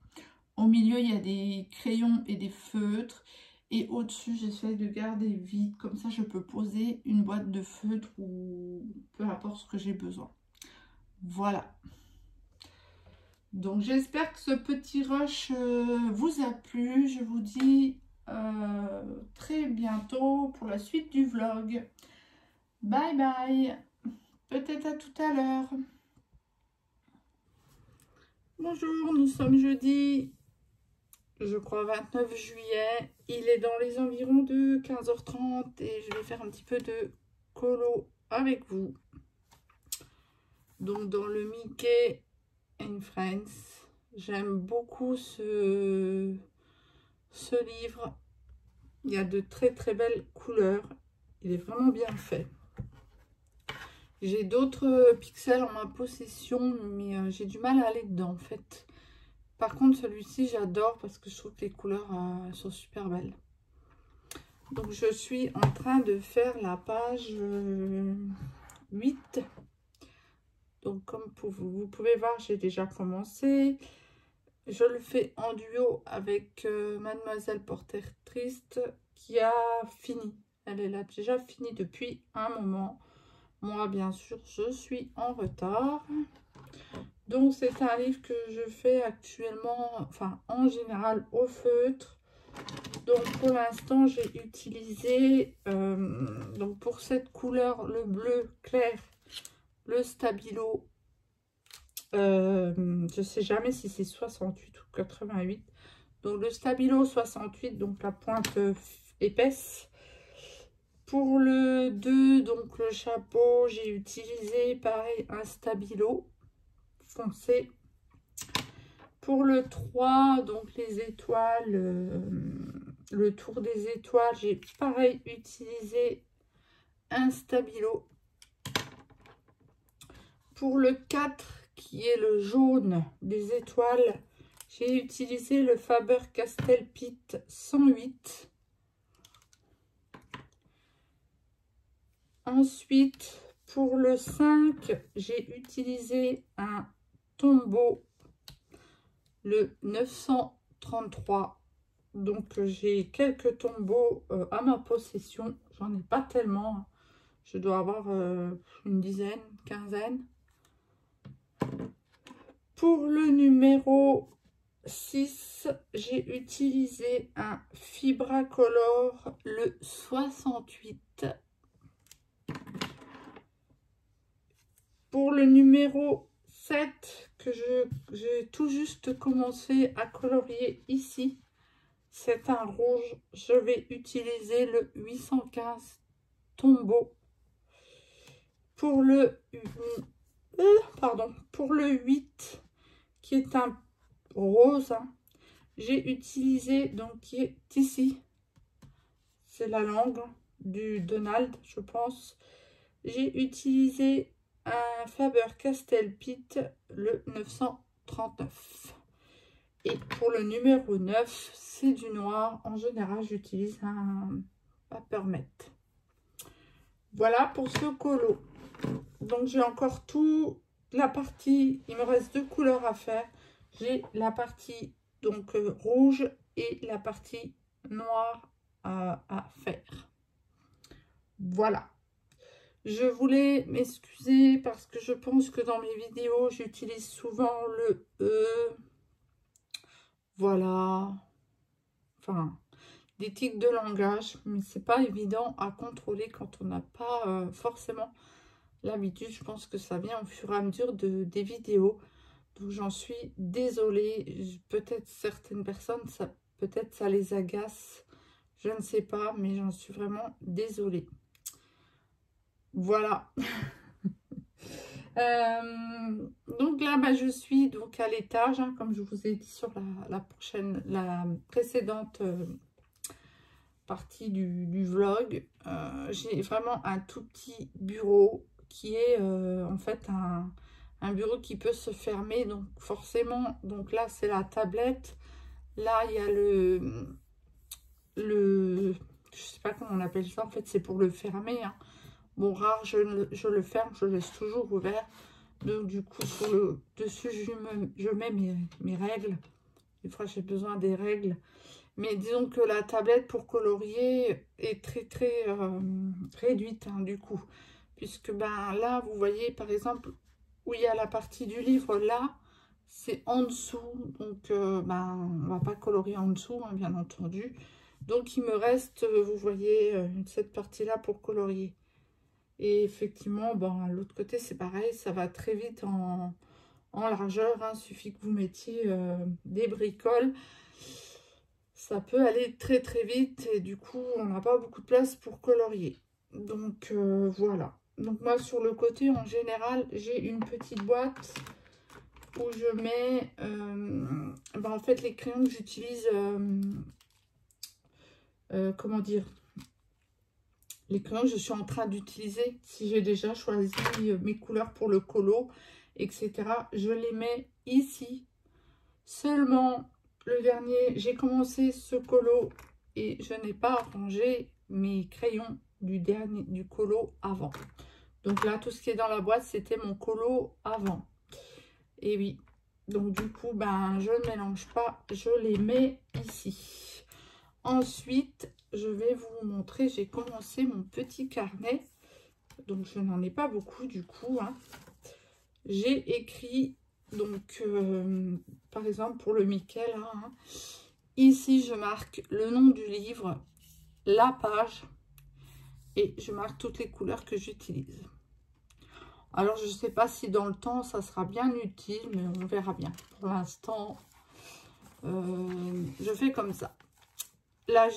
A: Au milieu, il y a des crayons et des feutres. Et au-dessus, j'essaie de garder vide. Comme ça, je peux poser une boîte de feutres ou peu importe ce que j'ai besoin. Voilà. Donc j'espère que ce petit rush vous a plu. Je vous dis très bientôt pour la suite du vlog. Bye bye. Peut-être à tout à l'heure. Bonjour, nous sommes jeudi, je crois 29 juillet. Il est dans les environs de 15h30 et je vais faire un petit peu de colo avec vous. Donc dans le Mickey and Friends. J'aime beaucoup ce livre. Il y a de très très belles couleurs. Il est vraiment bien fait. J'ai d'autres pixels en ma possession, mais j'ai du mal à aller dedans en fait. Par contre, celui-ci, j'adore parce que je trouve que les couleurs sont super belles. Donc, je suis en train de faire la page 8. Donc, comme vous pouvez voir, j'ai déjà commencé. Je le fais en duo avec Mademoiselle Porter Triste qui a fini. Elle a déjà fini depuis un moment. Moi, bien sûr, je suis en retard. Donc, c'est un livre que je fais actuellement, enfin, en général, au feutre. Donc, pour l'instant, j'ai utilisé, donc pour cette couleur, le bleu clair, le Stabilo. Je sais jamais si c'est 68 ou 88. Donc, le Stabilo 68, donc la pointe épaisse. Pour le 2, donc le chapeau, j'ai utilisé pareil un Stabilo foncé. Pour le 3, donc les étoiles, le tour des étoiles, j'ai pareil utilisé un stabilo. Pour le 4, qui est le jaune des étoiles, j'ai utilisé le Faber-Castell Pitt 108. Ensuite, pour le 5, j'ai utilisé un Tombow, le 933. Donc, j'ai quelques tombeaux à ma possession. J'en ai pas tellement. Je dois avoir une dizaine, quinzaine. Pour le numéro 6, j'ai utilisé un Fibracolor, le 68. Pour le numéro 7, que j'ai tout juste commencé à colorier ici, c'est un rouge. Je vais utiliser le 815 Tombow. Pour le, pour le 8, qui est un rose, hein, j'ai utilisé, donc qui est ici, c'est la langue du Donald, je pense. J'ai utilisé un Faber-Castell Pitt, le 939. Et pour le numéro 9, c'est du noir. En général, j'utilise un Papermate. Voilà pour ce colo. Donc, j'ai encore tout la partie. Il me reste 2 couleurs à faire. J'ai la partie donc rouge et la partie noire à faire. Voilà. Je voulais m'excuser parce que je pense que dans mes vidéos, j'utilise souvent le E. Voilà. Enfin, des tics de langage, mais c'est pas évident à contrôler quand on n'a pas forcément l'habitude. Je pense que ça vient au fur et à mesure des vidéos. Donc, j'en suis désolée. Peut-être certaines personnes, peut-être ça les agace. Je ne sais pas, mais j'en suis vraiment désolée. Voilà. Donc là, bah, je suis donc à l'étage, hein, comme je vous ai dit sur la précédente partie du vlog. J'ai vraiment un tout petit bureau qui est en fait un bureau qui peut se fermer. Donc forcément, donc là c'est la tablette. Là il y a je sais pas comment on appelle ça. En fait c'est pour le fermer, hein. Bon, rare, je le ferme, je le laisse toujours ouvert. Donc, du coup, sur le dessus, je mets mes règles. Des fois, j'ai besoin des règles. Mais disons que la tablette pour colorier est très réduite, hein, du coup. Puisque, ben, là, vous voyez, par exemple, où il y a la partie du livre, là, c'est en dessous. Donc, ben, on va pas colorier en dessous, hein, bien entendu. Donc, il me reste, vous voyez, cette partie-là pour colorier. Et effectivement, bon, à l'autre côté, c'est pareil, ça va très vite en largeur. Hein, suffit que vous mettiez des bricoles. Ça peut aller très vite et du coup, on n'a pas beaucoup de place pour colorier. Donc, voilà. Donc, moi, sur le côté, en général, j'ai une petite boîte où je mets, ben, en fait, les crayons que j'utilise, comment dire, les crayons que je suis en train d'utiliser, si j'ai déjà choisi mes couleurs pour le colo, etc. Je les mets ici. Seulement, le dernier, j'ai commencé ce colo et je n'ai pas rangé mes crayons du colo avant. Donc là, tout ce qui est dans la boîte, c'était mon colo avant. Et oui, donc du coup, ben, je ne mélange pas, je les mets ici. Ensuite, je vais vous montrer, j'ai commencé mon petit carnet. Donc, je n'en ai pas beaucoup du coup. Hein. J'ai écrit, donc, par exemple, pour le Mickey, là, hein, ici, je marque le nom du livre, la page, et je marque toutes les couleurs que j'utilise. Alors, je ne sais pas si dans le temps, ça sera bien utile, mais on verra bien. Pour l'instant, je fais comme ça. Là,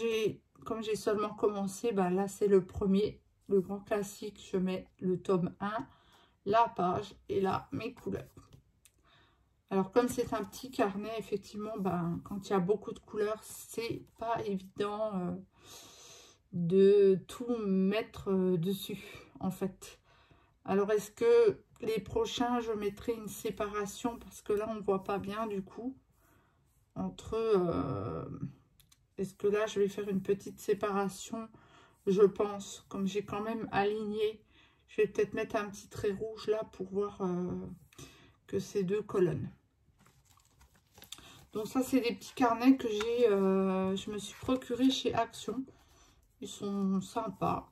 A: comme j'ai seulement commencé, bah là, c'est le premier, le grand classique. Je mets le tome 1, la page et là, mes couleurs. Alors, comme c'est un petit carnet, effectivement, ben, quand il y a beaucoup de couleurs, c'est pas évident de tout mettre dessus, en fait. Alors, est-ce que les prochains, je mettrai une séparation, parce que là, on ne voit pas bien, du coup, entre... est-ce que là, je vais faire une petite séparation, je pense, comme j'ai quand même aligné, je vais peut-être mettre un petit trait rouge, là, pour voir que c'est 2 colonnes. Donc ça, c'est des petits carnets que je me suis procuré chez Action. Ils sont sympas.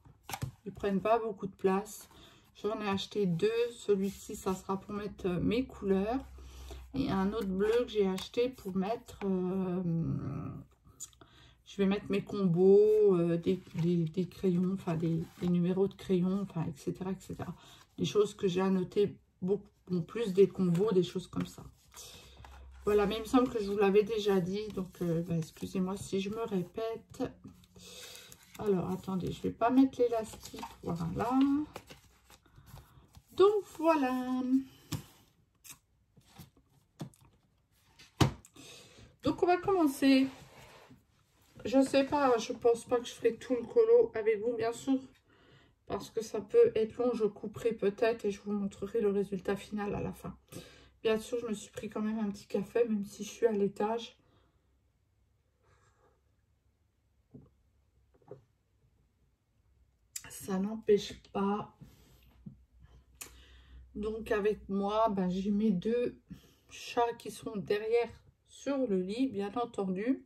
A: Ils prennent pas beaucoup de place. J'en ai acheté 2. Celui-ci, ça sera pour mettre mes couleurs. Et un autre bleu que j'ai acheté pour mettre... je vais mettre mes combos, des crayons, enfin des numéros de crayons, enfin etc., etc. Des choses que j'ai annotées beaucoup plus des combos, des choses comme ça. Voilà, mais il me semble que je vous l'avais déjà dit, donc excusez-moi si je me répète. Alors, attendez, je ne vais pas mettre l'élastique, voilà. Donc, voilà. Donc, on va commencer. Je ne sais pas, je pense pas que je ferai tout le colo avec vous, bien sûr. Parce que ça peut être long, je couperai peut-être et je vous montrerai le résultat final à la fin. Bien sûr, je me suis pris quand même un petit café, même si je suis à l'étage. Ça n'empêche pas. Donc, avec moi, ben, j'ai mes 2 chats qui sont derrière sur le lit, bien entendu.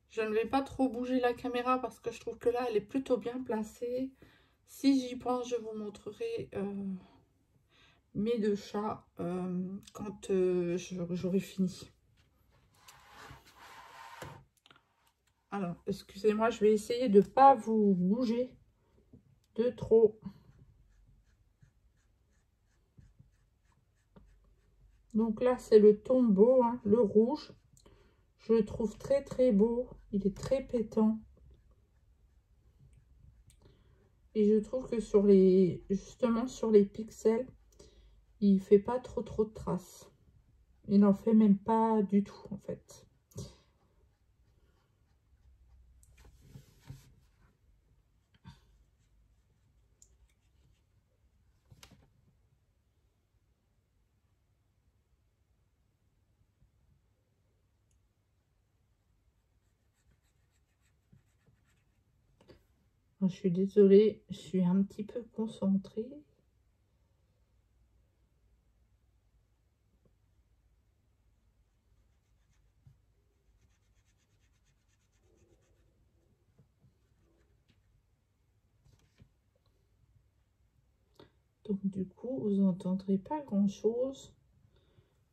A: Je ne vais pas trop bouger la caméra parce que je trouve que là, elle est plutôt bien placée. Si j'y pense, je vous montrerai mes 2 chats quand j'aurai fini. Alors, excusez-moi, je vais essayer de ne pas vous bouger de trop. Donc là, c'est le tombeau, hein, le rouge. Je le trouve très très beau. Il est très pétant. Et je trouve que justement sur les pixels, il fait pas trop de traces. Il n'en fait même pas du tout en fait. Je suis désolée, je suis un petit peu concentrée. Donc du coup, vous n'entendrez pas grand-chose.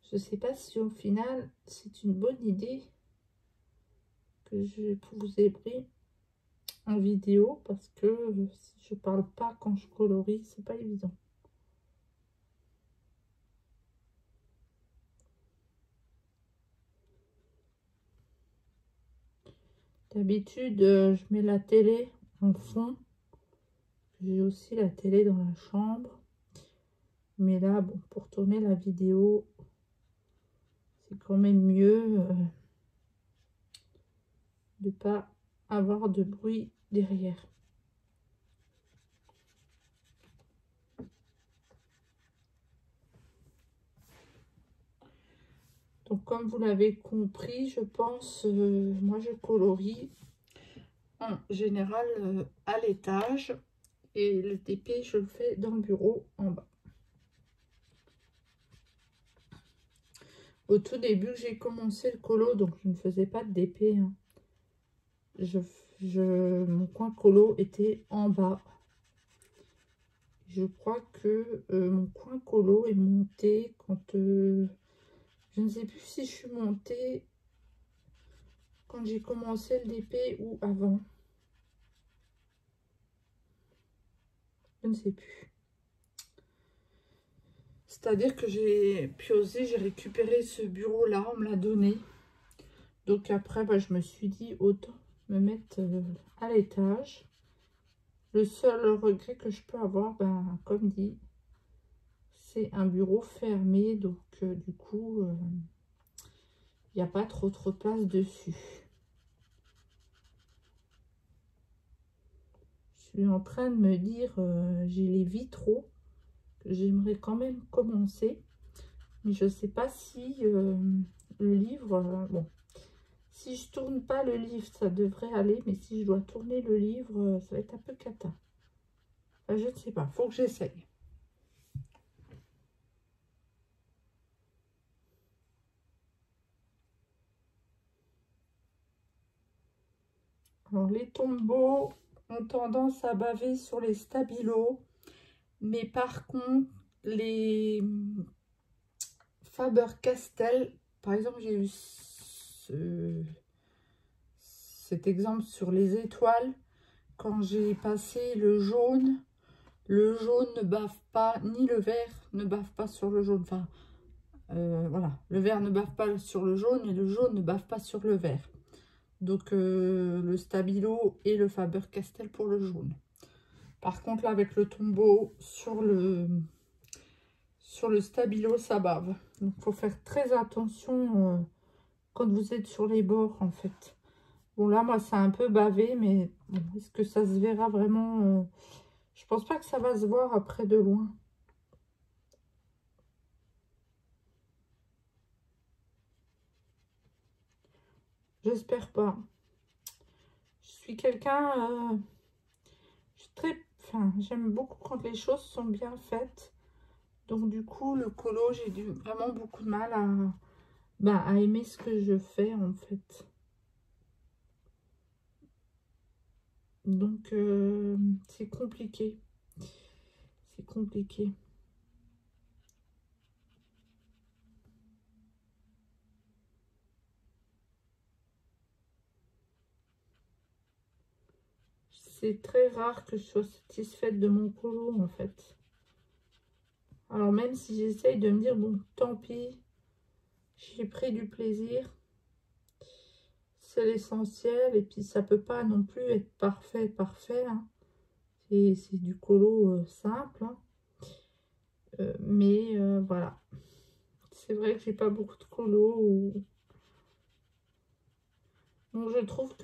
A: Je ne sais pas si au final, c'est une bonne idée que je vous ai pris en vidéo parce que si je parle pas quand je colorie, c'est pas évident. D'habitude, je mets la télé en fond. J'ai aussi la télé dans la chambre. Mais là, bon, pour tourner la vidéo, c'est quand même mieux de ne pas avoir de bruit derrière. Donc, comme vous l'avez compris, je pense, moi je colorie en général à l'étage. Et le DP, je le fais dans le bureau en bas. Au tout début, j'ai commencé le colo, donc je ne faisais pas de DP. Hein. Mon coin colo était en bas. Je crois que mon coin colo est monté quand... je ne sais plus si je suis montée quand j'ai commencé le DP ou avant. Je ne sais plus. C'est-à-dire que j'ai piosé, j'ai récupéré ce bureau-là, on me l'a donné. Donc après, bah, je me suis dit, autant me mettre à l'étage. Le seul regret que je peux avoir, ben, comme dit, c'est un bureau fermé, donc du coup, il n'y a pas trop de place dessus. Je suis en train de me dire, j'ai les vitraux que j'aimerais quand même commencer. Mais je ne sais pas si le livre, bon, si je tourne pas le livre, ça devrait aller. Mais si je dois tourner le livre, ça va être un peu cata. Enfin, je ne sais pas, faut que j'essaye. Alors, les tombeaux ont tendance à baver sur les stabilos. Mais par contre, les Faber-Castell, par exemple, j'ai eu cet exemple sur les étoiles. Quand j'ai passé le jaune ne bave pas, ni le vert ne bave pas sur le jaune. Enfin, voilà, le vert ne bave pas sur le jaune et le jaune ne bave pas sur le vert. Donc, le Stabilo et le Faber-Castell pour le jaune. Par contre, là, avec le tombeau, sur le Stabilo, ça bave. Donc, il faut faire très attention quand vous êtes sur les bords, en fait. Bon, là, moi, c'est un peu bavé, mais bon, est-ce que ça se verra vraiment je pense pas que ça va se voir après de loin. J'espère pas. Je suis quelqu'un... enfin, j'aime beaucoup quand les choses sont bien faites. Donc, du coup, le colo, j'ai vraiment beaucoup de mal à aimer ce que je fais, en fait. Donc, c'est compliqué. C'est compliqué. C'est très rare que je sois satisfaite de mon colo, en fait. Alors, même si j'essaye de me dire, bon, tant pis, j'ai pris du plaisir. C'est l'essentiel. Et puis, ça peut pas non plus être parfait, parfait. Hein. C'est du colo simple. Hein. Mais voilà. C'est vrai que j'ai pas beaucoup de colo. Donc, je trouve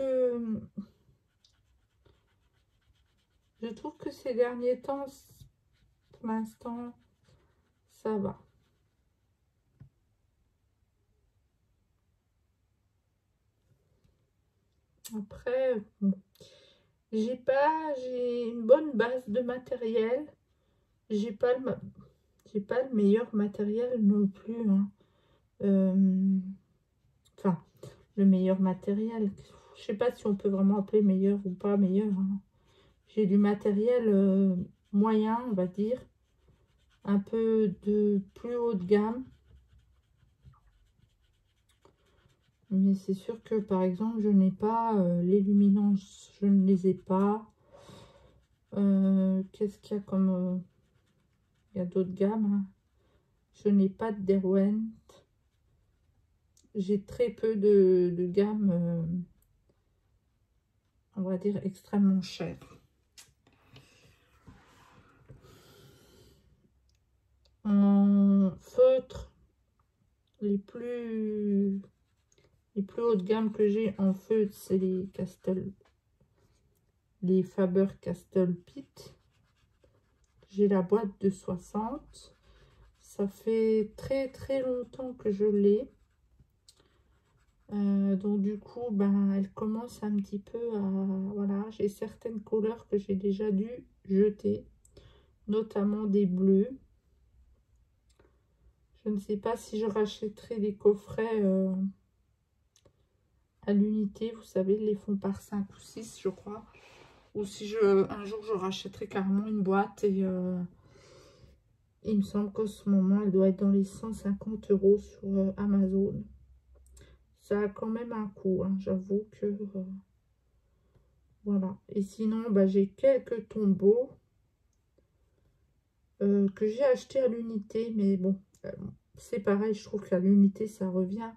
A: que ces derniers temps, pour l'instant, ça va. Après, bon, j'ai une bonne base de matériel. J'ai pas le meilleur matériel non plus. Hein. Enfin, le meilleur matériel. Je sais pas si on peut vraiment appeler meilleur ou pas meilleur. Hein. J'ai du matériel moyen, on va dire. Un peu de plus haut de gamme. Mais c'est sûr que, par exemple, je n'ai pas les luminances. Je ne les ai pas. Qu'est-ce qu'il y a comme... il y a d'autres gammes. Hein. Je n'ai pas de Derwent. J'ai très peu de gammes, on va dire, extrêmement chères. En feutre, les plus haut de gamme que j'ai en feutre, c'est les Faber-Castell Pitt. J'ai la boîte de 60. Ça fait très très longtemps que je l'ai. Donc du coup, ben, elle commence un petit peu à... Voilà, j'ai certaines couleurs que j'ai déjà dû jeter. Notamment des bleus. Je ne sais pas si je rachèterai des coffrets à l'unité. Vous savez, ils les font par 5 ou 6, je crois. Ou si un jour, je rachèterai carrément une boîte. Et il me semble qu'en ce moment, elle doit être dans les 150 € sur Amazon. Ça a quand même un coût, hein, j'avoue que... voilà. Et sinon, bah, j'ai quelques tombeaux que j'ai achetés à l'unité. Mais bon, c'est pareil, je trouve qu'à l'unité, ça revient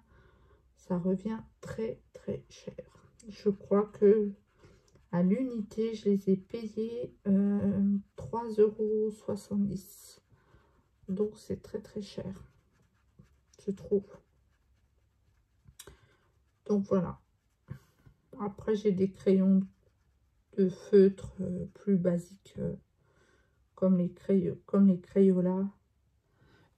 A: très très cher. Je crois que à l'unité, je les ai payés 3,70 €. Donc c'est très très cher, je trouve. Donc voilà. Après j'ai des crayons de feutre plus basiques, comme les Crayola.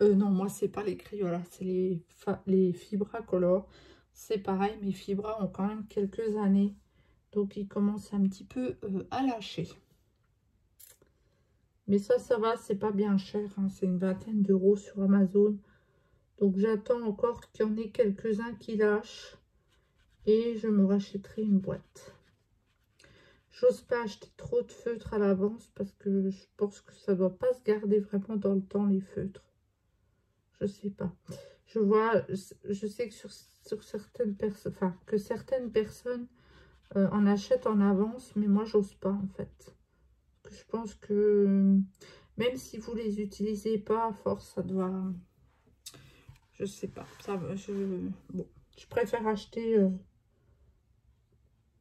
A: Non, moi c'est pas les Crayola, c'est les Fibra Color. C'est pareil, mes Fibra ont quand même quelques années. Donc ils commencent un petit peu à lâcher. Mais ça va, c'est pas bien cher, hein, c'est une vingtaine d'euros sur Amazon. Donc j'attends encore qu'il y en ait quelques-uns qui lâchent. Et je me rachèterai une boîte. J'ose pas acheter trop de feutres à l'avance parce que je pense que ça doit pas se garder vraiment dans le temps, les feutres. Je sais pas. Je sais que sur certaines personnes, enfin, que certaines personnes en achètent en avance, mais moi j'ose pas en fait. Je pense que même si vous les utilisez pas, à force, ça doit... Je sais pas. Bon, je préfère acheter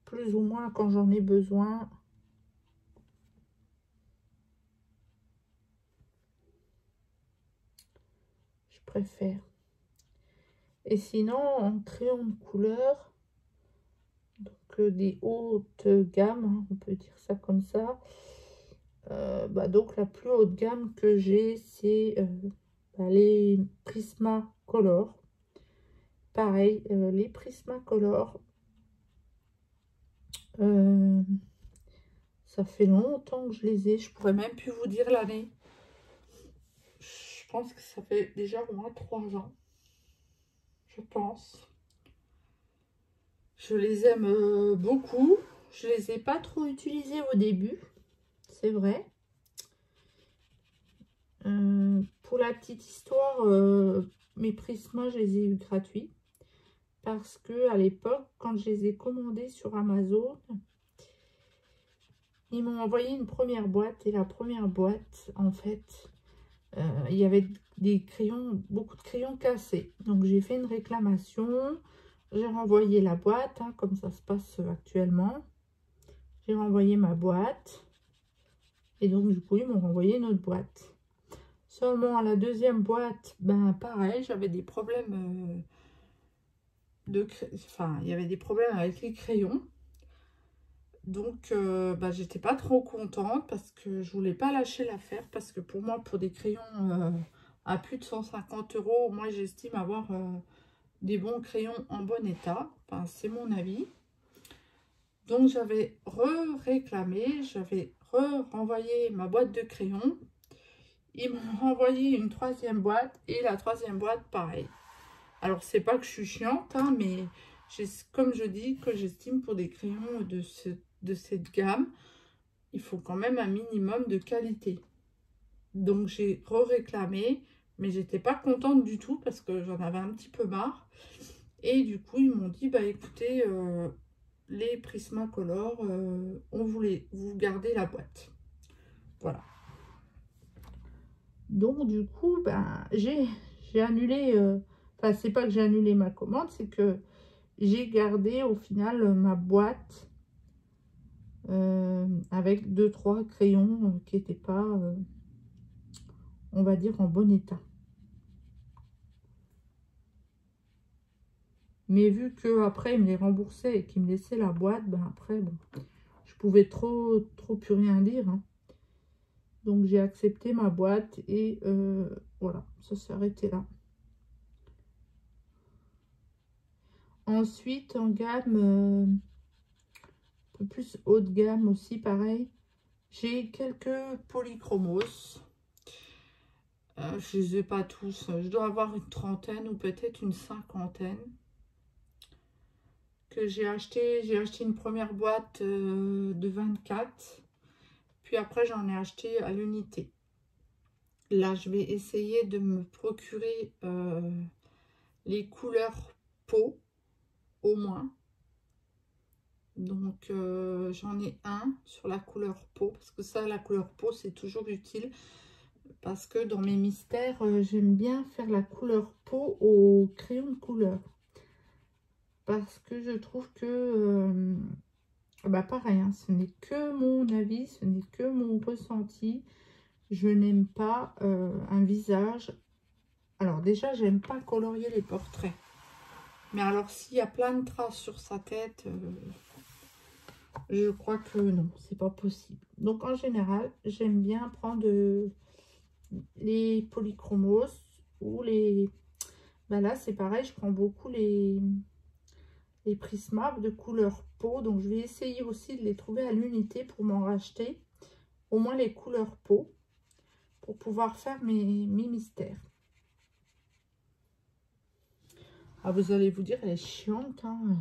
A: plus ou moins quand j'en ai besoin. Je préfère. Et sinon, en crayon de couleur, donc des hautes gammes, hein, on peut dire ça comme ça. Donc la plus haute gamme que j'ai, c'est les Prismacolor. Pareil, les Prismacolor, ça fait longtemps que je les ai. Je pourrais même plus vous dire l'année. Je pense que ça fait déjà au moins 3 ans. Je pense. Je les aime beaucoup. Je les ai pas trop utilisés au début. C'est vrai. Pour la petite histoire, mes Prisma, je les ai eu gratuits. Parce que à l'époque, quand je les ai commandés sur Amazon, ils m'ont envoyé une première boîte. Et la première boîte, en fait, il y avait des crayons, beaucoup de crayons cassés. Donc j'ai fait une réclamation. J'ai renvoyé la boîte, hein, comme ça se passe actuellement. J'ai renvoyé ma boîte. Et donc du coup, ils m'ont renvoyé une autre boîte. Seulement à la deuxième boîte, ben pareil, j'avais des problèmes il y avait des problèmes avec les crayons. Donc j'étais pas trop contente parce que je voulais pas lâcher l'affaire. Parce que pour moi, pour des crayons à plus de 150 euros, moi j'estime avoir des bons crayons en bon état. Enfin, c'est mon avis. Donc j'avais réclamé, j'avais renvoyé ma boîte de crayons. Ils m'ont renvoyé une troisième boîte et la troisième boîte, pareil. Alors, c'est pas que je suis chiante, hein, mais comme je dis, que j'estime pour des crayons de cette gamme, il faut quand même un minimum de qualité. Donc, j'ai réclamé, mais j'étais pas contente du tout parce que j'en avais un petit peu marre. Et du coup, ils m'ont dit, bah écoutez, les Prismacolor, on voulait vous garder la boîte. Voilà. Donc, du coup, j'ai annulé... Enfin, c'est pas que j'ai annulé ma commande, c'est que j'ai gardé au final ma boîte avec 2-3 crayons qui n'étaient pas, on va dire, en bon état. Mais vu que après ils me les remboursaient et qu'ils me laissaient la boîte, après, bon, je pouvais trop plus rien dire, hein. Donc j'ai accepté ma boîte et voilà, ça s'est arrêté là. Ensuite, en gamme, un peu plus haut de gamme aussi, pareil, j'ai quelques polychromos. Je les ai pas tous. Je dois avoir une trentaine ou peut-être une cinquantaine que j'ai acheté. J'ai acheté une première boîte de 24. Puis après, j'en ai acheté à l'unité. Là, je vais essayer de me procurer les couleurs peau, au moins. Donc, j'en ai un sur la couleur peau. Parce que ça, la couleur peau, c'est toujours utile. Parce que dans mes mystères, j'aime bien faire la couleur peau au crayon de couleur. Parce que je trouve que, pareil, hein, ce n'est que mon avis, ce n'est que mon ressenti. je n'aime pas un visage. Alors déjà, j'aime pas colorier les portraits. Mais alors, s'il y a plein de traces sur sa tête, je crois que non, c'est pas possible. Donc, en général, j'aime bien prendre les polychromos ou les... Ben là, c'est pareil, je prends beaucoup les Prisma de couleur peau. Donc, je vais essayer aussi de les trouver à l'unité pour m'en racheter. Au moins les couleurs peau pour pouvoir faire mes mystères. Ah, vous allez vous dire, elle est chiante, hein.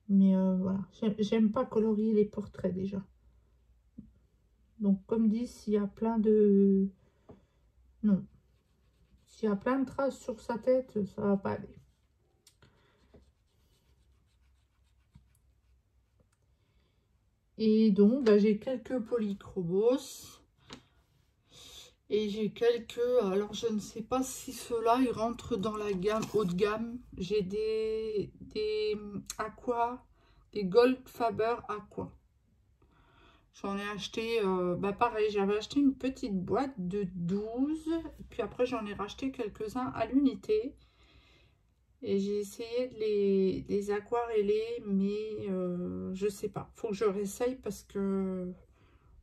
A: Mais voilà, j'aime pas colorier les portraits déjà. Donc, comme dit, s'il y a plein de... Non. S'il y a plein de traces sur sa tête, ça va pas aller. Et donc, bah, j'ai quelques polychromos. Et j'ai quelques... Alors, je ne sais pas si ceux-là, ils rentrent dans la gamme haut de gamme. J'ai des Aqua, des Gold Faber Aqua. J'en ai acheté, bah pareil, j'avais acheté une petite boîte de 12. Puis après, j'en ai racheté quelques-uns à l'unité. Et j'ai essayé de les aquareller, mais je sais pas. Faut que je réessaye parce que...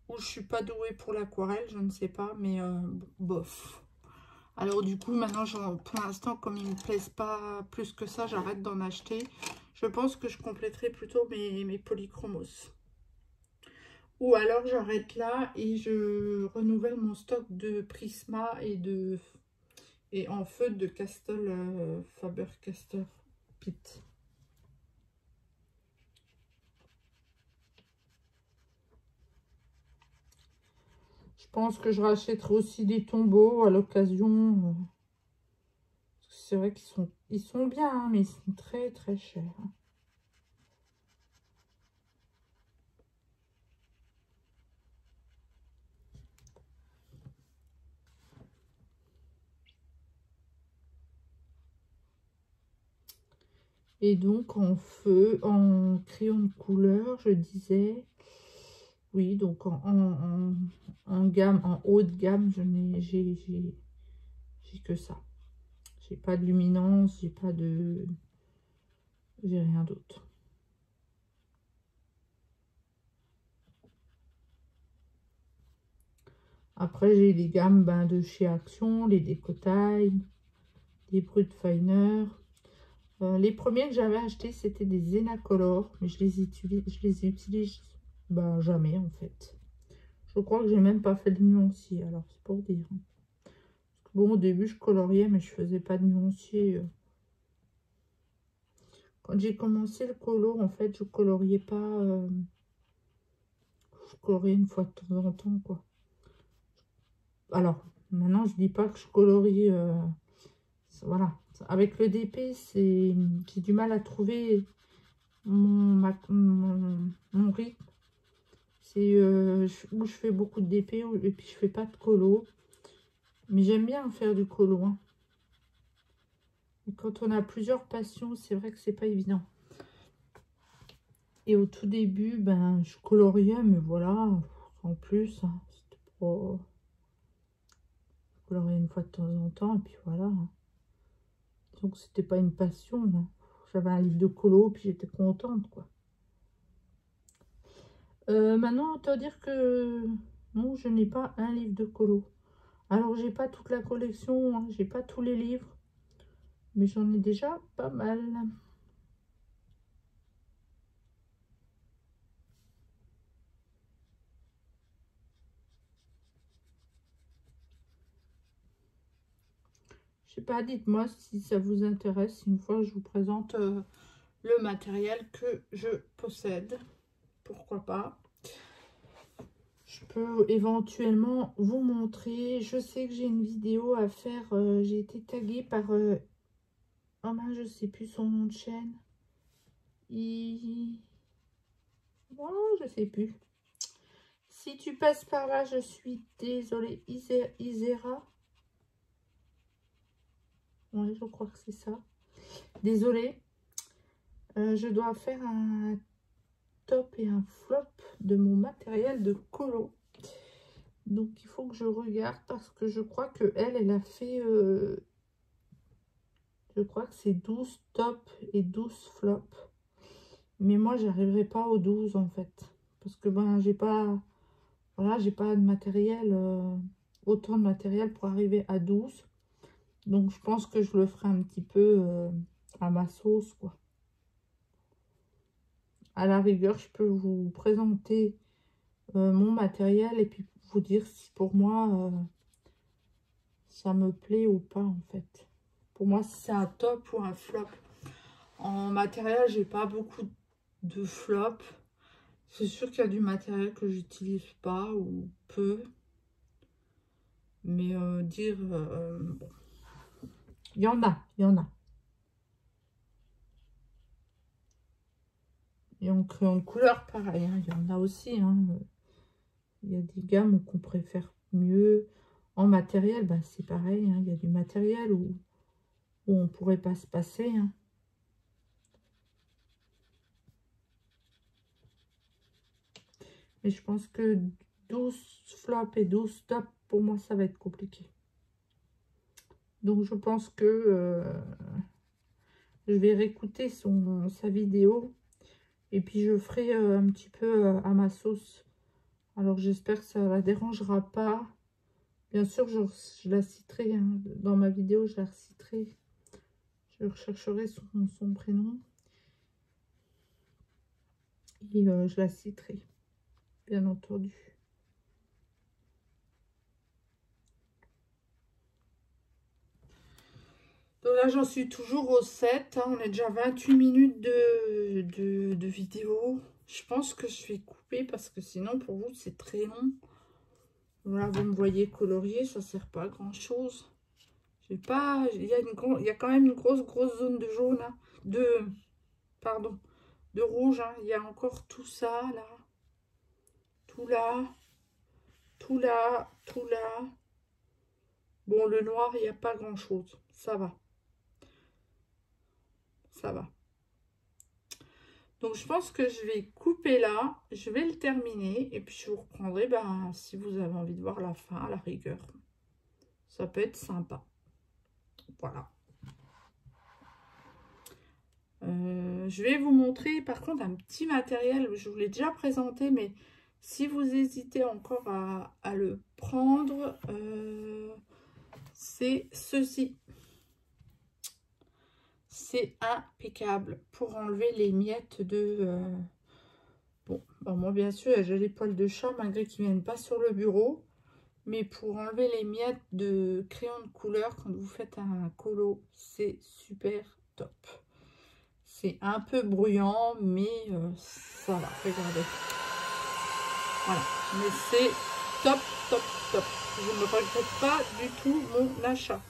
A: Ou je suis pas douée pour l'aquarelle, je ne sais pas, mais bof. Alors du coup, maintenant, pour l'instant, comme ils ne me plaisent pas plus que ça, j'arrête d'en acheter. Je pense que je compléterai plutôt mes polychromos. Ou alors j'arrête là et je renouvelle mon stock de Prisma et en feutre de Castle Faber-Castell Pitt. Je pense que je rachèterai aussi des tombeaux à l'occasion. C'est vrai qu'ils sont bien, hein, mais ils sont très très chers. Et donc en feu, en crayon de couleur, je disais, oui, donc en gamme, en haut de gamme, j'ai que ça. J'ai pas de luminance, j'ai rien d'autre. Après, j'ai les gammes de chez Action, les Decotime, les Brutfiner. Les premiers que j'avais achetés, c'était des Zenacolor, mais je les utilise jamais en fait. Je crois que j'ai même pas fait de nuancier, alors c'est pour dire. Parce que bon, au début, je coloriais, mais je faisais pas de nuancier. Quand j'ai commencé le colo, en fait, je coloriais pas. Je coloriais une fois de temps en temps, quoi. Alors, maintenant, je dis pas que je colorie. Voilà. Avec le DP, j'ai du mal à trouver mon rythme. C'est où je fais beaucoup de DP et puis je fais pas de colo. Mais j'aime bien faire du colo, hein. Et quand on a plusieurs passions, c'est vrai que c'est pas évident. Et au tout début, je coloriais, mais voilà, en plus, hein, c'était pas... Je coloriais une fois de temps en temps, et puis voilà. Hein. Donc c'était pas une passion. Hein. J'avais un livre de colo, puis j'étais contente, quoi. Maintenant, autant dire que non, je n'ai pas un livre de colo. Alors, j'ai pas toute la collection, hein, j'ai pas tous les livres, mais j'en ai déjà pas mal. Je sais pas, dites-moi si ça vous intéresse. Une fois, je vous présente le matériel que je possède. Pourquoi pas. Je peux éventuellement vous montrer. Je sais que j'ai une vidéo à faire. J'ai été taguée par... oh mince, je sais plus son nom de chaîne. Oh, je sais plus. Si tu passes par là, je suis désolée. Isera. Oui, je crois que c'est ça. Désolée. Je dois faire un top et un flop de mon matériel de colo. Donc, il faut que je regarde parce que je crois que elle a fait... je crois que c'est 12 tops et 12 flops. Mais moi, j'arriverai pas aux 12 en fait. Parce que ben, j'ai pas... Voilà, j'ai pas de matériel, autant de matériel pour arriver à 12. Donc, je pense que je le ferai un petit peu à ma sauce, quoi. À la rigueur, je peux vous présenter mon matériel et puis vous dire si pour moi, ça me plaît ou pas, en fait. Pour moi, si c'est un top ou un flop. En matériel, j'ai pas beaucoup de flop. C'est sûr qu'il y a du matériel que j'utilise pas ou peu. Mais dire... bon. Il y en a, il y en a. Et en crayon de couleur, pareil, hein, il y en a aussi. Hein. Il y a des gammes qu'on préfère mieux. En matériel, bah, c'est pareil. Hein, il y a du matériel où on ne pourrait pas se passer. Hein. Mais je pense que 12 flops et 12 tops, pour moi, ça va être compliqué. Donc, je pense que je vais réécouter sa vidéo. Et puis, je ferai un petit peu à ma sauce. Alors, j'espère que ça ne la dérangera pas. Bien sûr, je la citerai. Hein. Dans ma vidéo, je la citerai. Je rechercherai son prénom. Et je la citerai, bien entendu. Donc là, j'en suis toujours au 7. Hein. On est déjà 28 minutes de vidéo. Je pense que je vais couper parce que sinon, pour vous, c'est très long. Là, vous me voyez colorier, ça ne sert pas à grand-chose. J'ai pas... Il y a quand même une grosse zone de jaune. Hein. Pardon. De rouge. Hein. Il y a encore tout ça, là. Tout là. Tout là. Tout là. Bon, le noir, il n'y a pas grand-chose. Ça va. Ça va. Donc, je pense que je vais couper là. Je vais le terminer. Et puis, je vous reprendrai si vous avez envie de voir la fin, à la rigueur. Ça peut être sympa. Voilà. Je vais vous montrer, par contre, un petit matériel. Je vous l'ai déjà présenté, mais si vous hésitez encore à le prendre, c'est ceci. C'est impeccable pour enlever les miettes de... Bon, moi, bien sûr, j'ai les poils de chat, malgré qu'ils ne viennent pas sur le bureau. Mais pour enlever les miettes de crayon de couleur, quand vous faites un colo, c'est super top. C'est un peu bruyant, mais ça va, regardez. Voilà, mais c'est top, top, top. Je ne regrette pas du tout mon achat.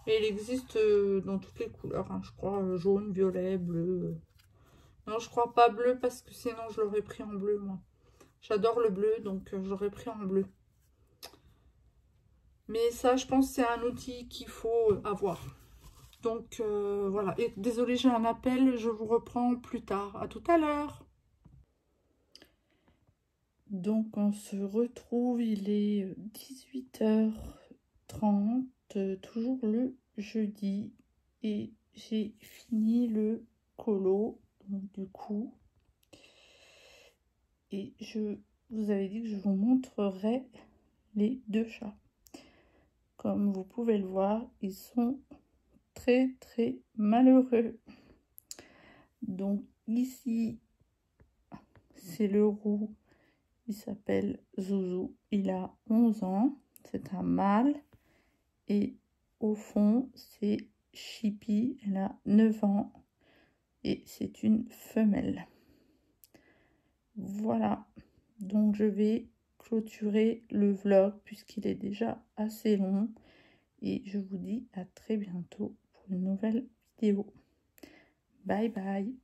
A: Et il existe dans toutes les couleurs, hein, je crois, jaune, violet, bleu. Non, je crois pas bleu parce que sinon je l'aurais pris en bleu, moi. J'adore le bleu, donc j'aurais pris en bleu. Mais ça, je pense que c'est un outil qu'il faut avoir. Donc voilà. Et désolé, j'ai un appel, je vous reprends plus tard. À tout à l'heure. Donc on se retrouve, il est 18h30, toujours le jeudi. Et j'ai fini le colo, donc du coup. Et je vous avais dit que je vous montrerai les deux chats. Comme vous pouvez le voir, ils sont très malheureux. Donc ici, c'est le roux. Il s'appelle Zouzou. Il a 11 ans. C'est un mâle. Et au fond, c'est Chippy. Elle a 9 ans. Et c'est une femelle. Voilà. Donc je vais clôturer le vlog puisqu'il est déjà assez long. Et je vous dis à très bientôt pour une nouvelle vidéo. Bye bye.